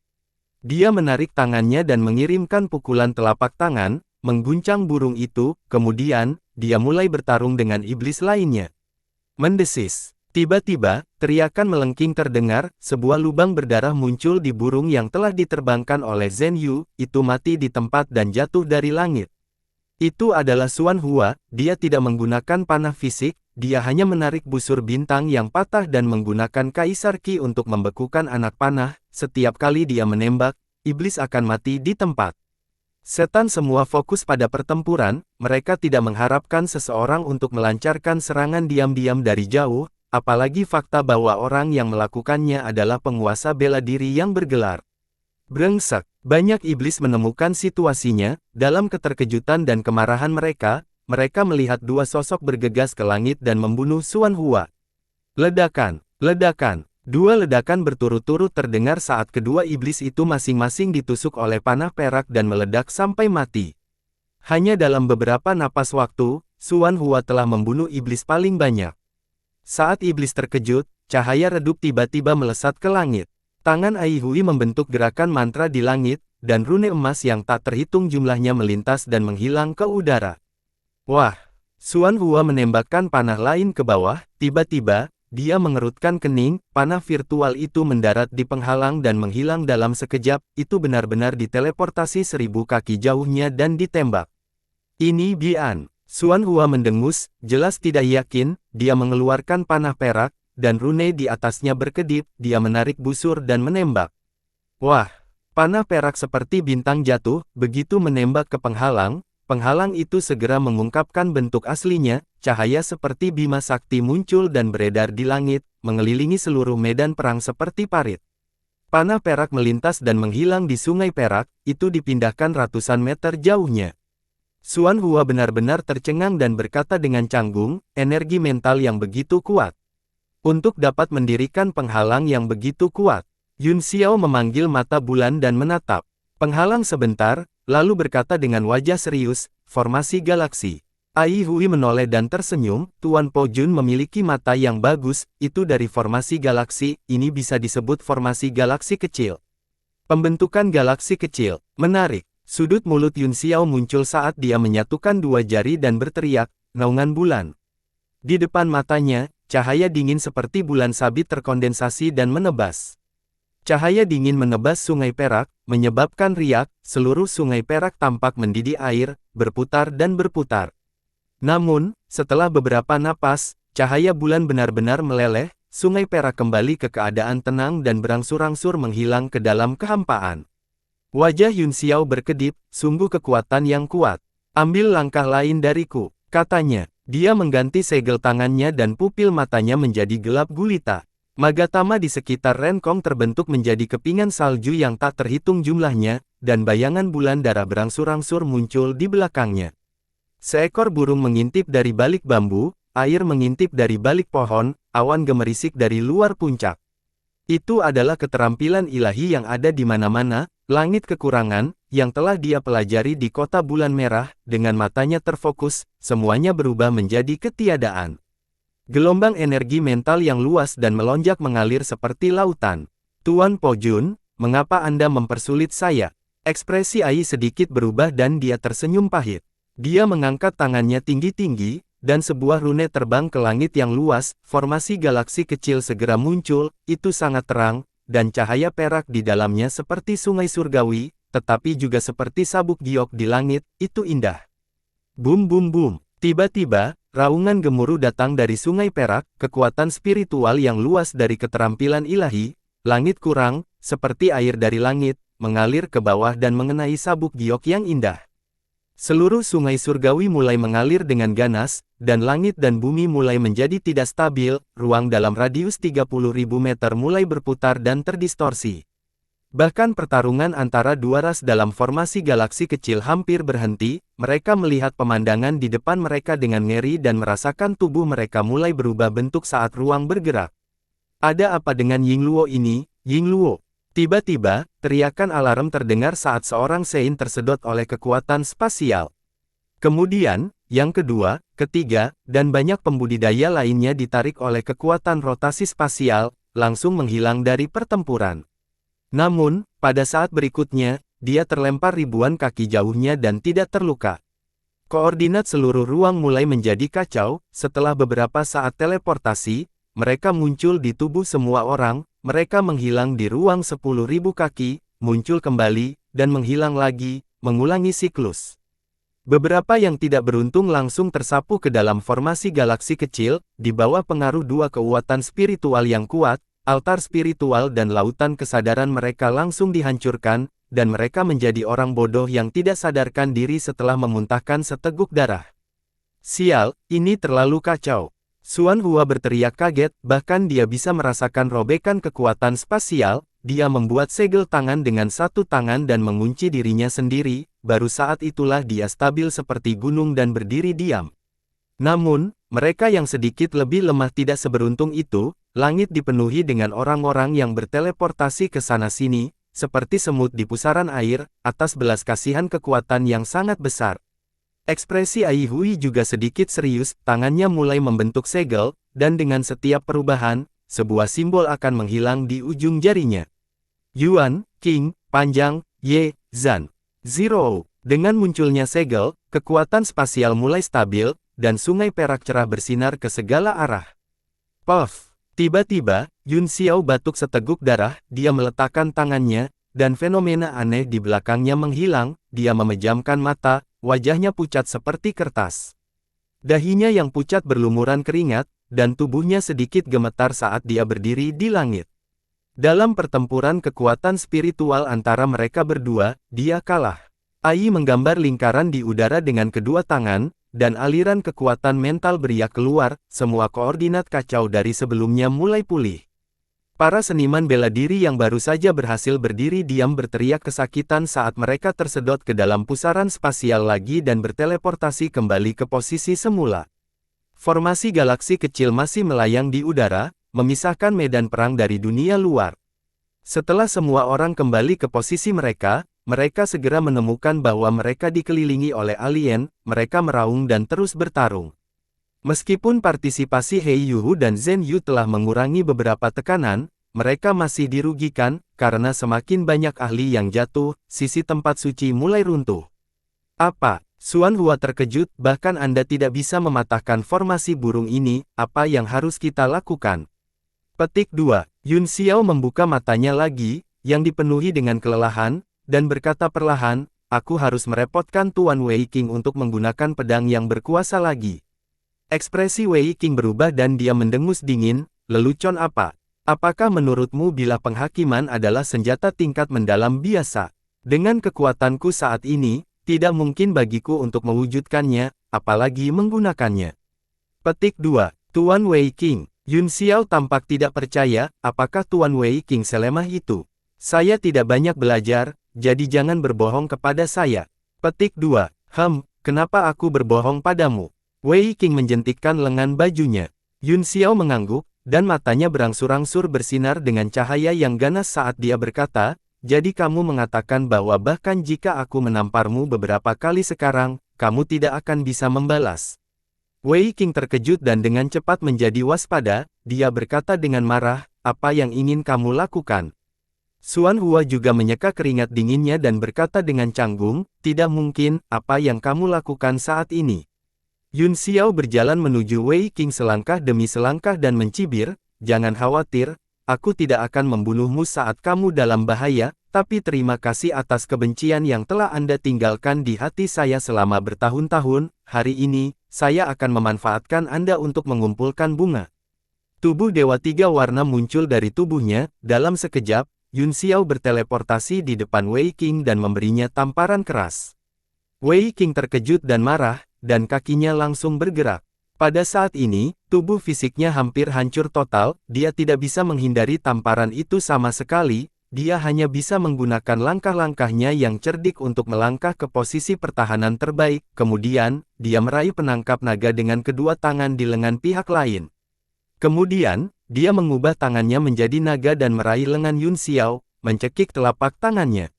[SPEAKER 1] Dia menarik tangannya dan mengirimkan pukulan telapak tangan, mengguncang burung itu, kemudian, dia mulai bertarung dengan iblis lainnya. Mendesis. Tiba-tiba, teriakan melengking terdengar, sebuah lubang berdarah muncul di burung yang telah diterbangkan oleh Zhen Yu, itu mati di tempat dan jatuh dari langit. Itu adalah Xuan Hua, dia tidak menggunakan panah fisik, dia hanya menarik busur bintang yang patah dan menggunakan Kaisar Qi untuk membekukan anak panah, setiap kali dia menembak, iblis akan mati di tempat. Setan semua fokus pada pertempuran, mereka tidak mengharapkan seseorang untuk melancarkan serangan diam-diam dari jauh, apalagi fakta bahwa orang yang melakukannya adalah penguasa bela diri yang bergelar. Brengsek, banyak iblis menemukan situasinya, dalam keterkejutan dan kemarahan mereka melihat dua sosok bergegas ke langit dan membunuh Xuan Hua. Ledakan, ledakan, dua ledakan berturut-turut terdengar saat kedua iblis itu masing-masing ditusuk oleh panah perak dan meledak sampai mati. Hanya dalam beberapa napas waktu, Xuan Hua telah membunuh iblis paling banyak. Saat iblis terkejut, cahaya redup tiba-tiba melesat ke langit. Tangan Ai Hui membentuk gerakan mantra di langit, dan rune emas yang tak terhitung jumlahnya melintas dan menghilang ke udara. Wah! Xuan Hua menembakkan panah lain ke bawah, tiba-tiba, dia mengerutkan kening, panah virtual itu mendarat di penghalang dan menghilang dalam sekejap, itu benar-benar diteleportasi 1000 kaki jauhnya dan ditembak. Ini Bian. Xuan Hua mendengus, jelas tidak yakin, dia mengeluarkan panah perak, dan rune di atasnya berkedip, dia menarik busur dan menembak. Wah! Panah perak seperti bintang jatuh, begitu menembak ke penghalang, penghalang itu segera mengungkapkan bentuk aslinya, cahaya seperti bima sakti muncul dan beredar di langit, mengelilingi seluruh medan perang seperti parit. Panah perak melintas dan menghilang di sungai perak, itu dipindahkan ratusan meter jauhnya. Xuan Hua benar-benar tercengang dan berkata dengan canggung, energi mental yang begitu kuat. Untuk dapat mendirikan penghalang yang begitu kuat, Yun Xiao memanggil mata bulan dan menatap penghalang sebentar, lalu berkata dengan wajah serius, formasi galaksi. Ai Hui menoleh dan tersenyum, Tuan Po Jun memiliki mata yang bagus, itu dari formasi galaksi, ini bisa disebut formasi galaksi kecil. Pembentukan galaksi kecil, menarik. Sudut mulut Yun Xiao muncul saat dia menyatukan dua jari dan berteriak, naungan bulan. Di depan matanya, cahaya dingin seperti bulan sabit terkondensasi dan menebas. Cahaya dingin menebas sungai perak, menyebabkan riak, seluruh sungai perak tampak mendidih air, berputar dan berputar. Namun, setelah beberapa napas, cahaya bulan benar-benar meleleh, sungai perak kembali ke keadaan tenang dan berangsur-angsur menghilang ke dalam kehampaan. Wajah Yun Xiao berkedip, sungguh kekuatan yang kuat. Ambil langkah lain dariku, katanya. Dia mengganti segel tangannya dan pupil matanya menjadi gelap gulita. Magatama di sekitar Renkong terbentuk menjadi kepingan salju yang tak terhitung jumlahnya, dan bayangan bulan darah berangsur-angsur muncul di belakangnya. Seekor burung mengintip dari balik bambu, air mengintip dari balik pohon, awan gemerisik dari luar puncak. Itu adalah keterampilan ilahi yang ada di mana-mana, langit kekurangan, yang telah dia pelajari di kota bulan merah, dengan matanya terfokus, semuanya berubah menjadi ketiadaan. Gelombang energi mental yang luas dan melonjak mengalir seperti lautan. Tuan Po Jun, mengapa Anda mempersulit saya? Ekspresi Ai sedikit berubah dan dia tersenyum pahit. Dia mengangkat tangannya tinggi-tinggi, dan sebuah rune terbang ke langit yang luas, formasi galaksi kecil segera muncul, itu sangat terang, dan cahaya perak di dalamnya seperti sungai surgawi, tetapi juga seperti sabuk giok di langit, itu indah. Bum bum bum, tiba-tiba, raungan gemuruh datang dari sungai perak, kekuatan spiritual yang luas dari keterampilan ilahi, langit kurang, seperti air dari langit, mengalir ke bawah dan mengenai sabuk giok yang indah. Seluruh sungai surgawi mulai mengalir dengan ganas, dan langit dan bumi mulai menjadi tidak stabil, ruang dalam radius 30.000 meter mulai berputar dan terdistorsi. Bahkan pertarungan antara dua ras dalam formasi galaksi kecil hampir berhenti, mereka melihat pemandangan di depan mereka dengan ngeri dan merasakan tubuh mereka mulai berubah bentuk saat ruang bergerak. Ada apa dengan Yingluo ini, Yingluo? Tiba-tiba, teriakan alarm terdengar saat seorang Sein tersedot oleh kekuatan spasial. Kemudian, yang kedua, ketiga, dan banyak pembudidaya lainnya ditarik oleh kekuatan rotasi spasial, langsung menghilang dari pertempuran. Namun, pada saat berikutnya, dia terlempar ribuan kaki jauhnya dan tidak terluka. Koordinat seluruh ruang mulai menjadi kacau, setelah beberapa saat teleportasi, mereka muncul di tubuh semua orang, mereka menghilang di ruang 10.000 kaki, muncul kembali, dan menghilang lagi, mengulangi siklus. Beberapa yang tidak beruntung langsung tersapu ke dalam formasi galaksi kecil, di bawah pengaruh dua kekuatan spiritual yang kuat, altar spiritual dan lautan kesadaran mereka langsung dihancurkan, dan mereka menjadi orang bodoh yang tidak sadarkan diri setelah memuntahkan seteguk darah. Sial, ini terlalu kacau. Xuan Hua berteriak kaget, bahkan dia bisa merasakan robekan kekuatan spasial, dia membuat segel tangan dengan satu tangan dan mengunci dirinya sendiri, baru saat itulah dia stabil seperti gunung dan berdiri diam. Namun, mereka yang sedikit lebih lemah tidak seberuntung itu, langit dipenuhi dengan orang-orang yang berteleportasi ke sana-sini, seperti semut di pusaran air, atas belas kasihan kekuatan yang sangat besar. Ekspresi Ai Hui juga sedikit serius, tangannya mulai membentuk segel, dan dengan setiap perubahan, sebuah simbol akan menghilang di ujung jarinya. Yuan, King, Panjang, Ye, Zan. Zero. Dengan munculnya segel, kekuatan spasial mulai stabil, dan sungai perak cerah bersinar ke segala arah. Puff. Tiba-tiba, Yun Xiao batuk seteguk darah, dia meletakkan tangannya, dan fenomena aneh di belakangnya menghilang, dia memejamkan mata, wajahnya pucat seperti kertas. Dahinya yang pucat berlumuran keringat, dan tubuhnya sedikit gemetar saat dia berdiri di langit. Dalam pertempuran kekuatan spiritual antara mereka berdua, dia kalah. Ai menggambar lingkaran di udara dengan kedua tangan, dan aliran kekuatan mental beriak keluar, semua koordinat kacau dari sebelumnya mulai pulih. Para seniman bela diri yang baru saja berhasil berdiri diam berteriak kesakitan saat mereka tersedot ke dalam pusaran spasial lagi dan berteleportasi kembali ke posisi semula. Formasi galaksi kecil masih melayang di udara, memisahkan medan perang dari dunia luar. Setelah semua orang kembali ke posisi mereka, mereka segera menemukan bahwa mereka dikelilingi oleh alien, mereka meraung dan terus bertarung. Meskipun partisipasi He Yuhu dan Zhen Yu telah mengurangi beberapa tekanan, mereka masih dirugikan, karena semakin banyak ahli yang jatuh, sisi tempat suci mulai runtuh. Apa? Xuan Hua terkejut, bahkan Anda tidak bisa mematahkan formasi burung ini, apa yang harus kita lakukan? Petik 2. Yun Xiao membuka matanya lagi, yang dipenuhi dengan kelelahan, dan berkata perlahan, aku harus merepotkan Tuan Wei Qing untuk menggunakan pedang yang berkuasa lagi. Ekspresi Wei Qing berubah dan dia mendengus dingin, lelucon apa? Apakah menurutmu bila penghakiman adalah senjata tingkat mendalam biasa? Dengan kekuatanku saat ini, tidak mungkin bagiku untuk mewujudkannya, apalagi menggunakannya. Petik 2. Tuan Wei Qing. Yun Xiao tampak tidak percaya, apakah Tuan Wei Qing selemah itu? Saya tidak banyak belajar, jadi jangan berbohong kepada saya. Petik 2. Kenapa aku berbohong padamu? Wei Qing menjentikkan lengan bajunya. Yun Xiao mengangguk, dan matanya berangsur-angsur bersinar dengan cahaya yang ganas saat dia berkata, jadi kamu mengatakan bahwa bahkan jika aku menamparmu beberapa kali sekarang, kamu tidak akan bisa membalas. Wei Qing terkejut dan dengan cepat menjadi waspada, dia berkata dengan marah, apa yang ingin kamu lakukan? Xuan Hua juga menyeka keringat dinginnya dan berkata dengan canggung, tidak mungkin, apa yang kamu lakukan saat ini? Yun Xiao berjalan menuju Wei Qing selangkah demi selangkah dan mencibir, jangan khawatir, aku tidak akan membunuhmu saat kamu dalam bahaya, tapi terima kasih atas kebencian yang telah Anda tinggalkan di hati saya selama bertahun-tahun, hari ini, saya akan memanfaatkan Anda untuk mengumpulkan bunga. Tubuh Dewa Tiga Warna muncul dari tubuhnya, dalam sekejap, Yun Xiao berteleportasi di depan Wei Qing dan memberinya tamparan keras. Wei Qing terkejut dan marah, dan kakinya langsung bergerak. Pada saat ini, tubuh fisiknya hampir hancur total, dia tidak bisa menghindari tamparan itu sama sekali, dia hanya bisa menggunakan langkah-langkahnya yang cerdik untuk melangkah ke posisi pertahanan terbaik, kemudian, dia meraih penangkap naga dengan kedua tangan di lengan pihak lain. Kemudian, dia mengubah tangannya menjadi naga dan meraih lengan Yun Xiao, mencekik telapak tangannya.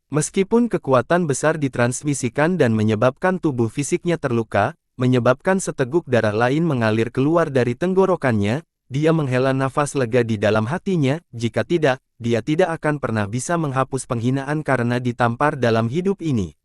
[SPEAKER 1] Meskipun kekuatan besar ditransmisikan dan menyebabkan tubuh fisiknya terluka, menyebabkan seteguk darah lain mengalir keluar dari tenggorokannya, dia menghela nafas lega di dalam hatinya, jika tidak, dia tidak akan pernah bisa menghapus penghinaan karena ditampar dalam hidup ini.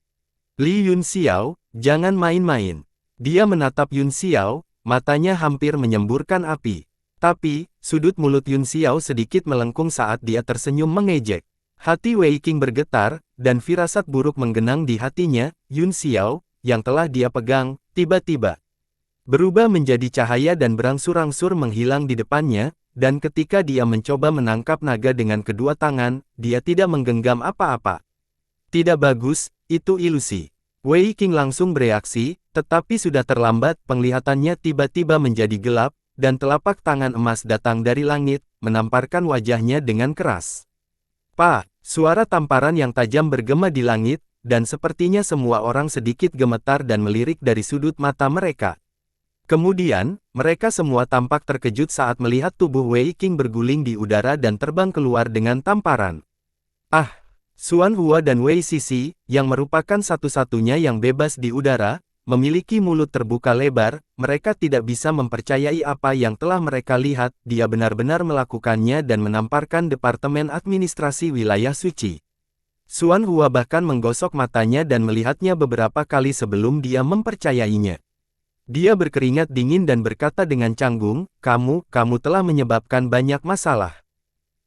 [SPEAKER 1] Li Yun Xiao, jangan main-main. Dia menatap Yun Xiao, matanya hampir menyemburkan api. Tapi, sudut mulut Yun Xiao sedikit melengkung saat dia tersenyum mengejek. Hati Wei Qing bergetar, dan firasat buruk menggenang di hatinya, Yun Xiao, yang telah dia pegang, tiba-tiba berubah menjadi cahaya dan berangsur-angsur menghilang di depannya, dan ketika dia mencoba menangkap naga dengan kedua tangan, dia tidak menggenggam apa-apa. Tidak bagus, itu ilusi. Wei Qing langsung bereaksi, tetapi sudah terlambat, penglihatannya tiba-tiba menjadi gelap, dan telapak tangan emas datang dari langit, menamparkan wajahnya dengan keras. Suara tamparan yang tajam bergema di langit, dan sepertinya semua orang sedikit gemetar dan melirik dari sudut mata mereka. Kemudian, mereka semua tampak terkejut saat melihat tubuh Wei Qing berguling di udara dan terbang keluar dengan tamparan. Xuan Hua dan Wei Sisi, yang merupakan satu-satunya yang bebas di udara, memiliki mulut terbuka lebar, mereka tidak bisa mempercayai apa yang telah mereka lihat, dia benar-benar melakukannya dan menamparkan Departemen Administrasi Wilayah Suci. Xuan Hua bahkan menggosok matanya dan melihatnya beberapa kali sebelum dia mempercayainya. Dia berkeringat dingin dan berkata dengan canggung, kamu telah menyebabkan banyak masalah.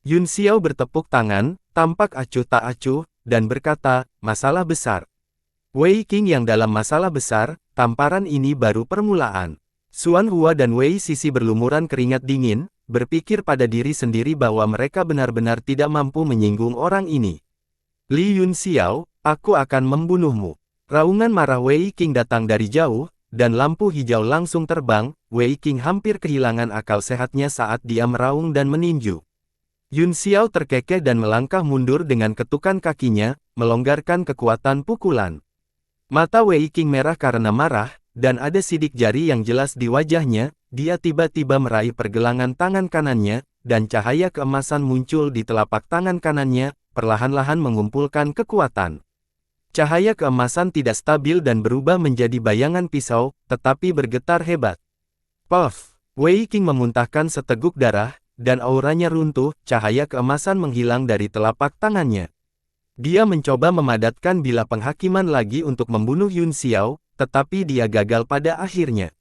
[SPEAKER 1] Yun Xiao bertepuk tangan, tampak acuh tak acuh, dan berkata, masalah besar. Wei Qing yang dalam masalah besar, tamparan ini baru permulaan. Xuan Hua dan Wei Sisi berlumuran keringat dingin, berpikir pada diri sendiri bahwa mereka benar-benar tidak mampu menyinggung orang ini. Li Yun Xiao, aku akan membunuhmu. Raungan marah Wei Qing datang dari jauh, dan lampu hijau langsung terbang, Wei Qing hampir kehilangan akal sehatnya saat dia meraung dan meninju. Yun Xiao terkekeh dan melangkah mundur dengan ketukan kakinya, melonggarkan kekuatan pukulan. Mata Wei Qing merah karena marah, dan ada sidik jari yang jelas di wajahnya. Dia tiba-tiba meraih pergelangan tangan kanannya, dan cahaya keemasan muncul di telapak tangan kanannya, perlahan-lahan mengumpulkan kekuatan. Cahaya keemasan tidak stabil dan berubah menjadi bayangan pisau, tetapi bergetar hebat. Puff! Wei Qing memuntahkan seteguk darah, dan auranya runtuh, cahaya keemasan menghilang dari telapak tangannya. Dia mencoba memadatkan bilah penghakiman lagi untuk membunuh Yun Xiao, tetapi dia gagal pada akhirnya.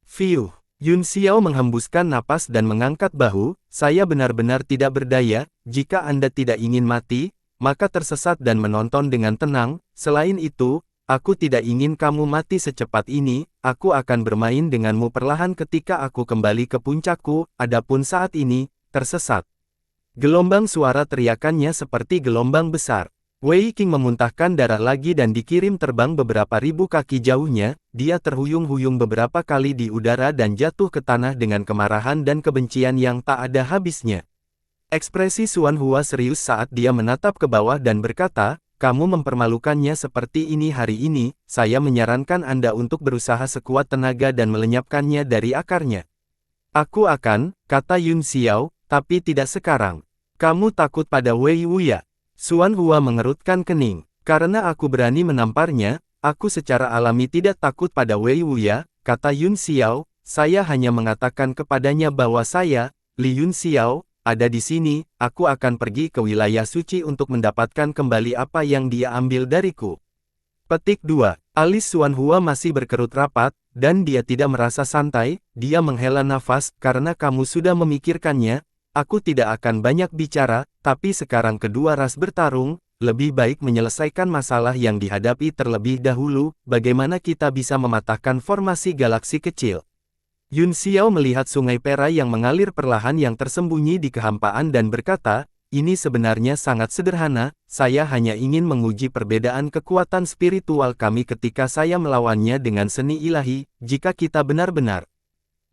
[SPEAKER 1] Fiuh! Yun Xiao menghembuskan napas dan mengangkat bahu, saya benar-benar tidak berdaya, jika Anda tidak ingin mati, maka tersesat dan menonton dengan tenang, selain itu, aku tidak ingin kamu mati secepat ini, aku akan bermain denganmu perlahan ketika aku kembali ke puncakku, adapun saat ini, tersesat. Gelombang suara teriakannya seperti gelombang besar. Wei Qing memuntahkan darah lagi dan dikirim terbang beberapa ribu kaki jauhnya, dia terhuyung-huyung beberapa kali di udara dan jatuh ke tanah dengan kemarahan dan kebencian yang tak ada habisnya. Ekspresi Xuan Hua serius saat dia menatap ke bawah dan berkata, kamu mempermalukannya seperti ini hari ini, saya menyarankan Anda untuk berusaha sekuat tenaga dan melenyapkannya dari akarnya. Aku akan, kata Yun Xiao, tapi tidak sekarang. Kamu takut pada Wei Wuya? Xuan Hua mengerutkan kening. Karena aku berani menamparnya, aku secara alami tidak takut pada Wei Wuya, kata Yun Xiao, saya hanya mengatakan kepadanya bahwa saya, Li Yun Xiao, ada di sini, aku akan pergi ke wilayah suci untuk mendapatkan kembali apa yang dia ambil dariku. Petik 2. Alis Xuan Hua masih berkerut rapat, dan dia tidak merasa santai, dia menghela nafas, karena kamu sudah memikirkannya, aku tidak akan banyak bicara, tapi sekarang kedua ras bertarung, lebih baik menyelesaikan masalah yang dihadapi terlebih dahulu, bagaimana kita bisa mematahkan formasi galaksi kecil. Yun Xiao melihat sungai perai yang mengalir perlahan yang tersembunyi di kehampaan dan berkata, ini sebenarnya sangat sederhana, saya hanya ingin menguji perbedaan kekuatan spiritual kami ketika saya melawannya dengan seni ilahi, jika kita benar-benar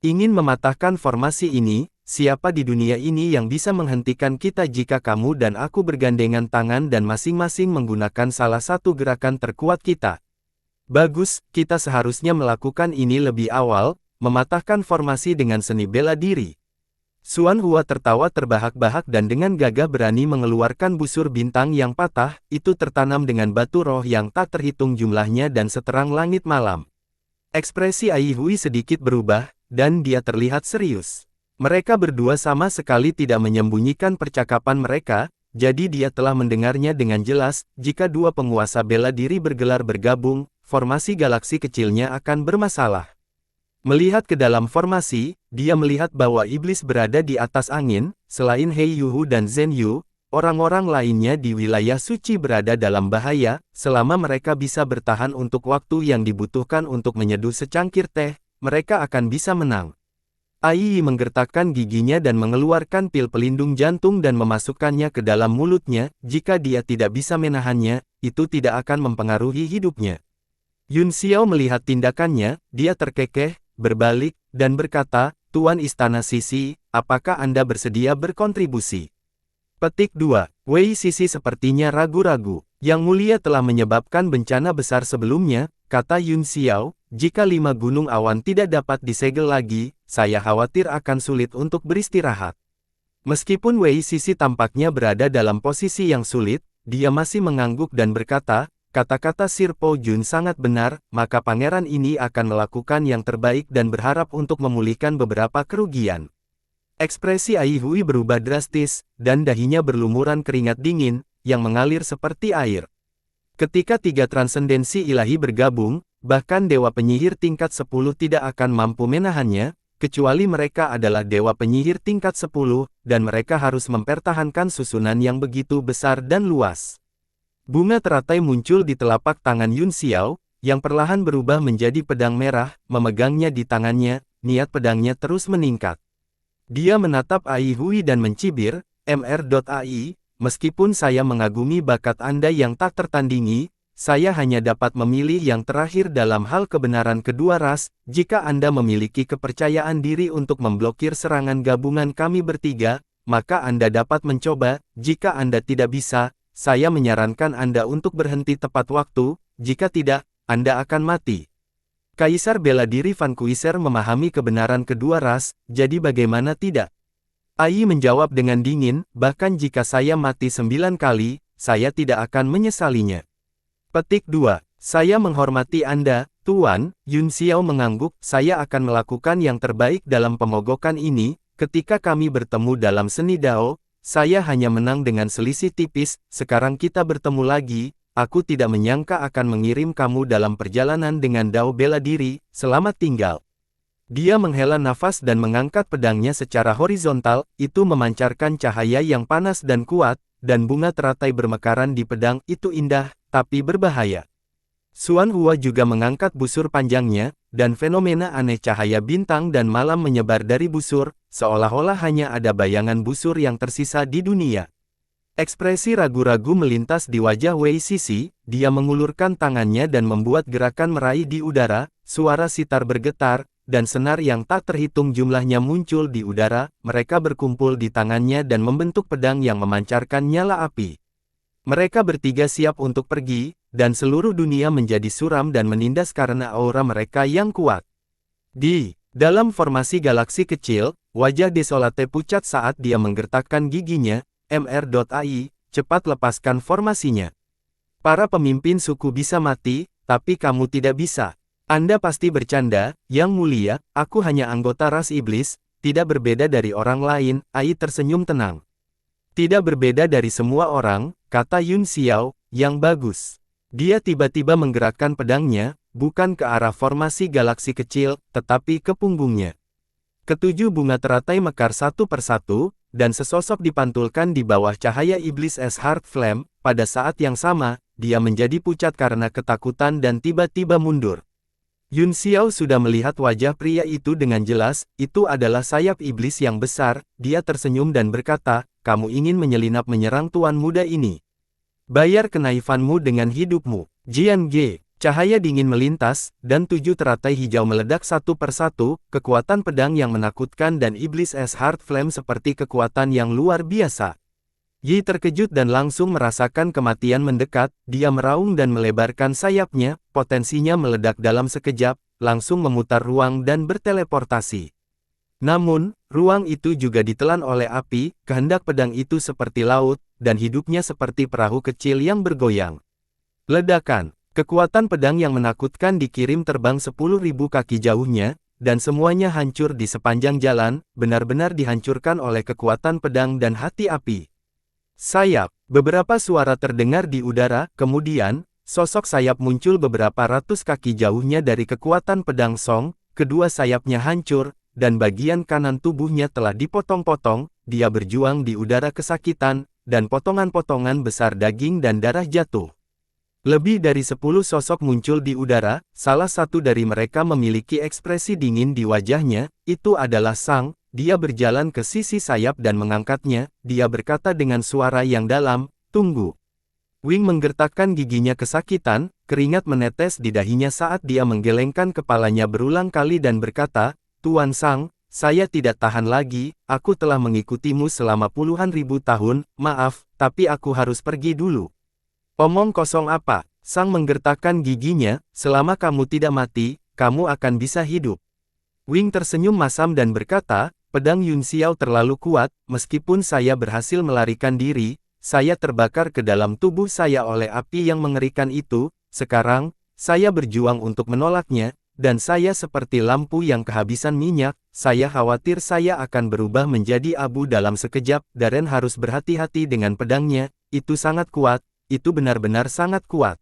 [SPEAKER 1] ingin mematahkan formasi ini, siapa di dunia ini yang bisa menghentikan kita jika kamu dan aku bergandengan tangan dan masing-masing menggunakan salah satu gerakan terkuat kita? Bagus, kita seharusnya melakukan ini lebih awal, mematahkan formasi dengan seni bela diri. Xuan Hua tertawa terbahak-bahak dan dengan gagah berani mengeluarkan busur bintang yang patah, itu tertanam dengan batu roh yang tak terhitung jumlahnya dan seterang langit malam. Ekspresi Ai Hui sedikit berubah, dan dia terlihat serius. Mereka berdua sama sekali tidak menyembunyikan percakapan mereka, jadi dia telah mendengarnya dengan jelas, jika dua penguasa bela diri bergelar bergabung, formasi galaksi kecilnya akan bermasalah. Melihat ke dalam formasi, dia melihat bahwa iblis berada di atas angin, selain Hei Yuhu dan Zhen Yu, orang-orang lainnya di wilayah suci berada dalam bahaya, selama mereka bisa bertahan untuk waktu yang dibutuhkan untuk menyeduh secangkir teh, mereka akan bisa menang. Ai Yi menggertakkan giginya dan mengeluarkan pil pelindung jantung dan memasukkannya ke dalam mulutnya, jika dia tidak bisa menahannya, itu tidak akan mempengaruhi hidupnya. Yun Xiao melihat tindakannya, dia terkekeh, berbalik, dan berkata, Tuan Istana Sisi, apakah Anda bersedia berkontribusi? Petik 2. Wei Sisi sepertinya ragu-ragu. Yang mulia telah menyebabkan bencana besar sebelumnya, kata Yun Xiao, jika 5 gunung awan tidak dapat disegel lagi, saya khawatir akan sulit untuk beristirahat. Meskipun Wei Sisi tampaknya berada dalam posisi yang sulit, dia masih mengangguk dan berkata, kata-kata Sir Po Jun sangat benar, maka pangeran ini akan melakukan yang terbaik dan berharap untuk memulihkan beberapa kerugian. Ekspresi Ai Hui berubah drastis, dan dahinya berlumuran keringat dingin, yang mengalir seperti air. Ketika 3 transendensi ilahi bergabung, bahkan dewa penyihir tingkat 10 tidak akan mampu menahannya, kecuali mereka adalah dewa penyihir tingkat 10, dan mereka harus mempertahankan susunan yang begitu besar dan luas. Bunga teratai muncul di telapak tangan Yun Xiao, yang perlahan berubah menjadi pedang merah, memegangnya di tangannya, niat pedangnya terus meningkat. Dia menatap Ai Hui dan mencibir, Mr.ai, meskipun saya mengagumi bakat Anda yang tak tertandingi, saya hanya dapat memilih yang terakhir dalam hal kebenaran kedua ras, jika Anda memiliki kepercayaan diri untuk memblokir serangan gabungan kami bertiga, maka Anda dapat mencoba. Jika Anda tidak bisa, saya menyarankan Anda untuk berhenti tepat waktu, jika tidak, Anda akan mati. Kaisar bela diri Van Kuyser memahami kebenaran kedua ras, jadi bagaimana tidak? Ai menjawab dengan dingin, bahkan jika saya mati 9 kali, saya tidak akan menyesalinya. Petik 2. Saya menghormati Anda, Tuan. Yun Xiao mengangguk, saya akan melakukan yang terbaik dalam pemogokan ini. Ketika kami bertemu dalam seni Dao, saya hanya menang dengan selisih tipis. Sekarang kita bertemu lagi. Aku tidak menyangka akan mengirim kamu dalam perjalanan dengan Dao bela diri. Selamat tinggal. Dia menghela nafas dan mengangkat pedangnya secara horizontal. Itu memancarkan cahaya yang panas dan kuat, dan bunga teratai bermekaran di pedang. Itu indah, tapi berbahaya. Xuan Hua juga mengangkat busur panjangnya, dan fenomena aneh cahaya bintang dan malam menyebar dari busur, seolah-olah hanya ada bayangan busur yang tersisa di dunia. Ekspresi ragu-ragu melintas di wajah Wei Sisi, dia mengulurkan tangannya dan membuat gerakan meraih di udara, suara sitar bergetar, dan senar yang tak terhitung jumlahnya muncul di udara, mereka berkumpul di tangannya dan membentuk pedang yang memancarkan nyala api. Mereka bertiga siap untuk pergi, dan seluruh dunia menjadi suram dan menindas karena aura mereka yang kuat. Di dalam formasi galaksi kecil, wajah Desolate pucat saat dia menggertakkan giginya. Mr.ai, cepat lepaskan formasinya. Para pemimpin suku bisa mati, tapi kamu tidak bisa. Anda pasti bercanda, Yang Mulia, aku hanya anggota ras iblis, tidak berbeda dari orang lain. Ai tersenyum tenang. Tidak berbeda dari semua orang, kata Yun Xiao, yang bagus. Dia tiba-tiba menggerakkan pedangnya, bukan ke arah formasi galaksi kecil, tetapi ke punggungnya. Ketujuh bunga teratai mekar satu persatu, dan sesosok dipantulkan di bawah cahaya iblis es Heart Flame. Pada saat yang sama, dia menjadi pucat karena ketakutan dan tiba-tiba mundur. Yun Xiao sudah melihat wajah pria itu dengan jelas, itu adalah sayap iblis yang besar. Dia tersenyum dan berkata, kamu ingin menyelinap menyerang tuan muda ini. Bayar kenaifanmu dengan hidupmu. Jian Ge. Cahaya dingin melintas, dan 7 teratai hijau meledak satu persatu, kekuatan pedang yang menakutkan dan iblis es Heart Flame seperti kekuatan yang luar biasa. Yi terkejut dan langsung merasakan kematian mendekat, dia meraung dan melebarkan sayapnya, potensinya meledak dalam sekejap, langsung memutar ruang dan berteleportasi. Namun, ruang itu juga ditelan oleh api, kehendak pedang itu seperti laut, dan hidupnya seperti perahu kecil yang bergoyang. Ledakan. Kekuatan pedang yang menakutkan dikirim terbang 10.000 kaki jauhnya, dan semuanya hancur di sepanjang jalan, benar-benar dihancurkan oleh kekuatan pedang dan hati api. Sayap. Beberapa suara terdengar di udara, kemudian, sosok sayap muncul beberapa ratus kaki jauhnya dari kekuatan pedang Song, kedua sayapnya hancur, dan bagian kanan tubuhnya telah dipotong-potong, dia berjuang di udara kesakitan, dan potongan-potongan besar daging dan darah jatuh. Lebih dari 10 sosok muncul di udara, salah satu dari mereka memiliki ekspresi dingin di wajahnya, itu adalah Sang, dia berjalan ke sisi sayap dan mengangkatnya, dia berkata dengan suara yang dalam, tunggu. Wing menggertakkan giginya kesakitan, keringat menetes di dahinya saat dia menggelengkan kepalanya berulang kali dan berkata, Tuan Sang, saya tidak tahan lagi, aku telah mengikutimu selama puluhan ribu tahun, maaf, tapi aku harus pergi dulu. Omong kosong apa? Sang menggertakkan giginya, selama kamu tidak mati, kamu akan bisa hidup. Wing tersenyum masam dan berkata, pedang Yun Xiao terlalu kuat, meskipun saya berhasil melarikan diri, saya terbakar ke dalam tubuh saya oleh api yang mengerikan itu, sekarang, saya berjuang untuk menolaknya, dan saya seperti lampu yang kehabisan minyak, saya khawatir saya akan berubah menjadi abu dalam sekejap, Darren harus berhati-hati dengan pedangnya, itu sangat kuat. Itu benar-benar sangat kuat.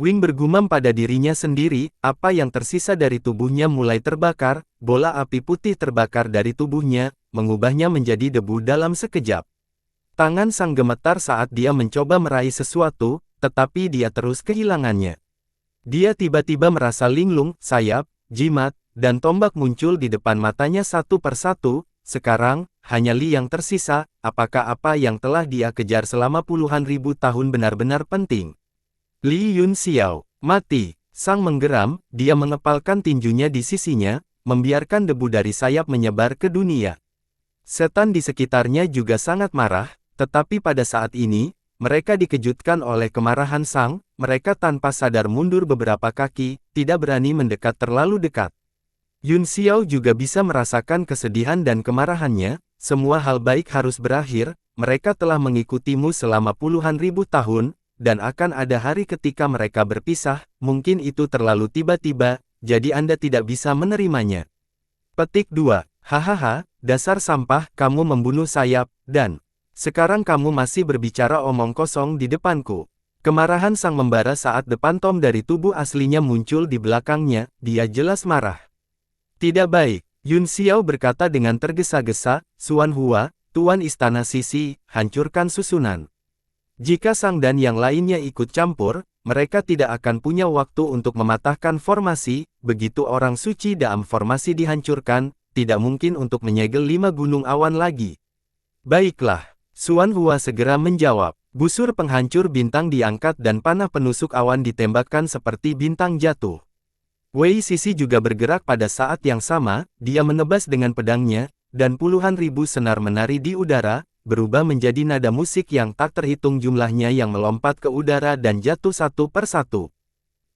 [SPEAKER 1] Wing bergumam pada dirinya sendiri, apa yang tersisa dari tubuhnya mulai terbakar, bola api putih terbakar dari tubuhnya, mengubahnya menjadi debu dalam sekejap. Tangan Sang gemetar saat dia mencoba meraih sesuatu, tetapi dia terus kehilangannya. Dia tiba-tiba merasa linglung, sayap, jimat, dan tombak muncul di depan matanya satu persatu. Sekarang, hanya Li yang tersisa, apakah apa yang telah dia kejar selama puluhan ribu tahun benar-benar penting? Li Yun Xiao, mati. Sang menggeram, dia mengepalkan tinjunya di sisinya, membiarkan debu dari sayap menyebar ke dunia. Setan di sekitarnya juga sangat marah, tetapi pada saat ini, mereka dikejutkan oleh kemarahan Sang, mereka tanpa sadar mundur beberapa kaki, tidak berani mendekat terlalu dekat. Yun Xiao juga bisa merasakan kesedihan dan kemarahannya, semua hal baik harus berakhir, mereka telah mengikutimu selama puluhan ribu tahun, dan akan ada hari ketika mereka berpisah, mungkin itu terlalu tiba-tiba, jadi Anda tidak bisa menerimanya. Petik 2. Hahaha, dasar sampah, kamu membunuh sayap, dan sekarang kamu masih berbicara omong kosong di depanku. Kemarahan Sang membara saat depan Tom dari tubuh aslinya muncul di belakangnya, dia jelas marah. Tidak baik, Yun Xiao berkata dengan tergesa-gesa, Xuan Hua, Tuan Istana Sisi, hancurkan susunan. Jika Sang dan yang lainnya ikut campur, mereka tidak akan punya waktu untuk mematahkan formasi, begitu orang suci dalam formasi dihancurkan, tidak mungkin untuk menyegel 5 gunung awan lagi. Baiklah, Xuan Hua segera menjawab. Busur penghancur bintang diangkat dan panah penusuk awan ditembakkan seperti bintang jatuh. Wei Sisi juga bergerak pada saat yang sama, dia menebas dengan pedangnya, dan puluhan ribu senar menari di udara, berubah menjadi nada musik yang tak terhitung jumlahnya yang melompat ke udara dan jatuh satu persatu.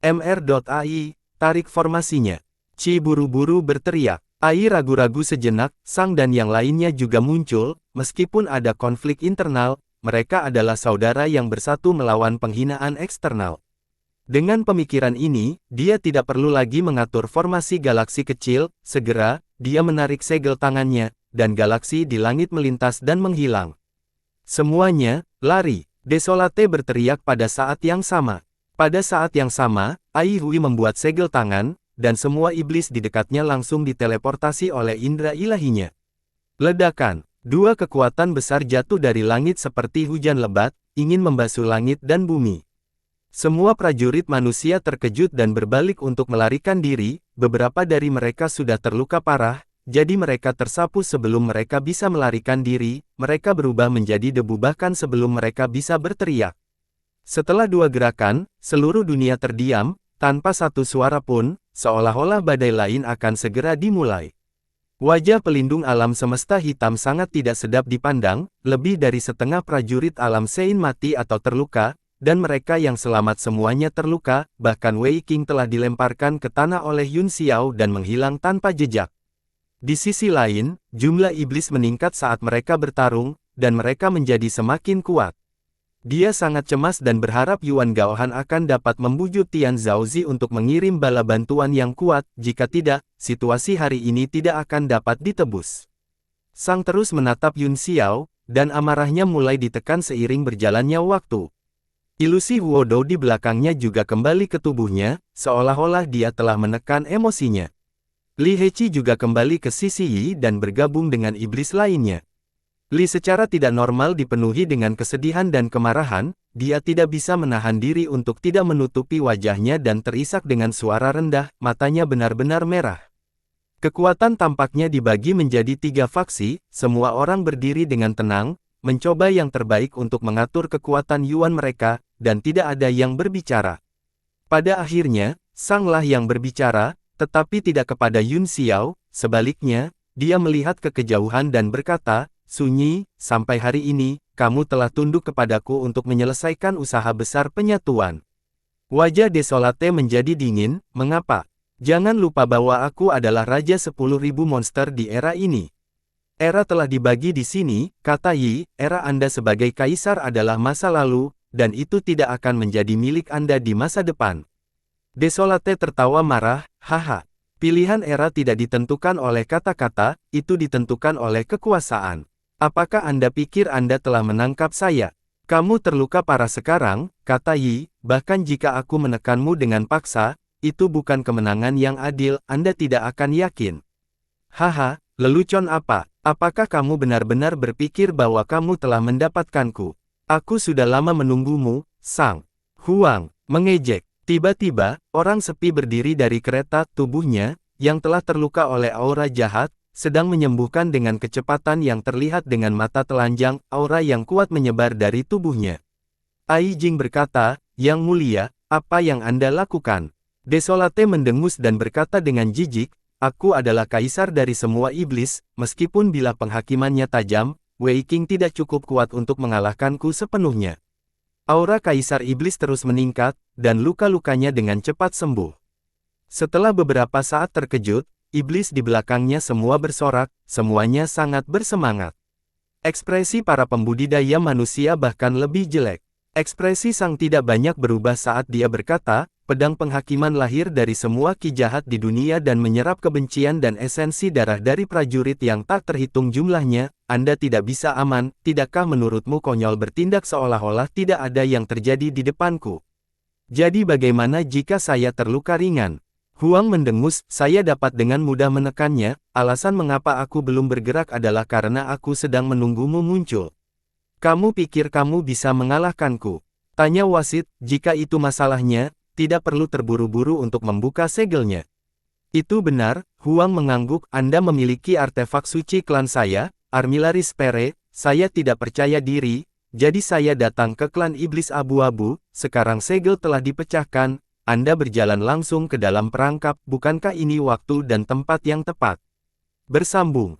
[SPEAKER 1] MR.AI, tarik formasinya. Qi buru-buru berteriak. Ai ragu-ragu sejenak, Sang dan yang lainnya juga muncul, meskipun ada konflik internal, mereka adalah saudara yang bersatu melawan penghinaan eksternal. Dengan pemikiran ini, dia tidak perlu lagi mengatur formasi galaksi kecil, segera, dia menarik segel tangannya, dan galaksi di langit melintas dan menghilang. Semuanya, lari, Desolate berteriak pada saat yang sama. Pada saat yang sama, Ai Hui membuat segel tangan, dan semua iblis di dekatnya langsung diteleportasi oleh indera ilahinya. Ledakan. Dua kekuatan besar jatuh dari langit seperti hujan lebat, ingin membasuh langit dan bumi. Semua prajurit manusia terkejut dan berbalik untuk melarikan diri, beberapa dari mereka sudah terluka parah, jadi mereka tersapu sebelum mereka bisa melarikan diri, mereka berubah menjadi debu bahkan sebelum mereka bisa berteriak. Setelah dua gerakan, seluruh dunia terdiam, tanpa satu suara pun, seolah-olah badai lain akan segera dimulai. Wajah pelindung alam semesta hitam sangat tidak sedap dipandang, lebih dari setengah prajurit alam Sein mati atau terluka, dan mereka yang selamat semuanya terluka, bahkan Wei Qing telah dilemparkan ke tanah oleh Yun Xiao dan menghilang tanpa jejak. Di sisi lain, jumlah iblis meningkat saat mereka bertarung, dan mereka menjadi semakin kuat. Dia sangat cemas dan berharap Yuan Gaohan akan dapat membujuk Tian Zhaozi untuk mengirim bala bantuan yang kuat, jika tidak, situasi hari ini tidak akan dapat ditebus. Sang terus menatap Yun Xiao, dan amarahnya mulai ditekan seiring berjalannya waktu. Ilusi Huodou di belakangnya juga kembali ke tubuhnya, seolah-olah dia telah menekan emosinya. Li Heci juga kembali ke sisi Yi dan bergabung dengan iblis lainnya. Li secara tidak normal dipenuhi dengan kesedihan dan kemarahan, dia tidak bisa menahan diri untuk tidak menutupi wajahnya dan terisak dengan suara rendah, matanya benar-benar merah. Kekuatan tampaknya dibagi menjadi 3 faksi, semua orang berdiri dengan tenang, mencoba yang terbaik untuk mengatur kekuatan Yuan mereka, dan tidak ada yang berbicara. Pada akhirnya, Sanglah yang berbicara, tetapi tidak kepada Yun Xiao, sebaliknya, dia melihat ke kejauhan dan berkata, Sunyi, sampai hari ini, kamu telah tunduk kepadaku untuk menyelesaikan usaha besar penyatuan. Wajah Desolate menjadi dingin, mengapa? Jangan lupa bahwa aku adalah Raja 10.000 monster di era ini. Era telah dibagi di sini, kata Yi, era Anda sebagai kaisar adalah masa lalu, dan itu tidak akan menjadi milik Anda di masa depan. Desolate tertawa marah, haha. Pilihan era tidak ditentukan oleh kata-kata, itu ditentukan oleh kekuasaan. Apakah Anda pikir Anda telah menangkap saya? Kamu terluka parah sekarang, kata Yi, bahkan jika aku menekanmu dengan paksa, itu bukan kemenangan yang adil, Anda tidak akan yakin. Haha, lelucon apa? Apakah kamu benar-benar berpikir bahwa kamu telah mendapatkanku? Aku sudah lama menunggumu, Sang. Huang, mengejek. Tiba-tiba, orang sepi berdiri dari kereta, tubuhnya, yang telah terluka oleh aura jahat, sedang menyembuhkan dengan kecepatan yang terlihat dengan mata telanjang, aura yang kuat menyebar dari tubuhnya. Ai Jing berkata, Yang mulia, apa yang Anda lakukan? Desolate mendengus dan berkata dengan jijik, Aku adalah kaisar dari semua iblis, meskipun bila penghakimannya tajam, Wei Qing tidak cukup kuat untuk mengalahkanku sepenuhnya. Aura kaisar iblis terus meningkat, dan luka-lukanya dengan cepat sembuh. Setelah beberapa saat terkejut, iblis di belakangnya semua bersorak, semuanya sangat bersemangat. Ekspresi para pembudidaya manusia bahkan lebih jelek. Ekspresi sang tidak banyak berubah saat dia berkata, pedang penghakiman lahir dari semua ki jahat di dunia dan menyerap kebencian dan esensi darah dari prajurit yang tak terhitung jumlahnya. Anda tidak bisa aman, tidakkah menurutmu konyol bertindak seolah-olah tidak ada yang terjadi di depanku? Jadi bagaimana jika saya terluka ringan? Huang mendengus, saya dapat dengan mudah menekannya, alasan mengapa aku belum bergerak adalah karena aku sedang menunggumu muncul. Kamu pikir kamu bisa mengalahkanku? Tanya wasit, jika itu masalahnya, tidak perlu terburu-buru untuk membuka segelnya. Itu benar, Huang mengangguk, Anda memiliki artefak suci klan saya, Armillaris Pere, saya tidak percaya diri, jadi saya datang ke klan iblis abu-abu, sekarang segel telah dipecahkan, Anda berjalan langsung ke dalam perangkap, bukankah ini waktu dan tempat yang tepat? Bersambung.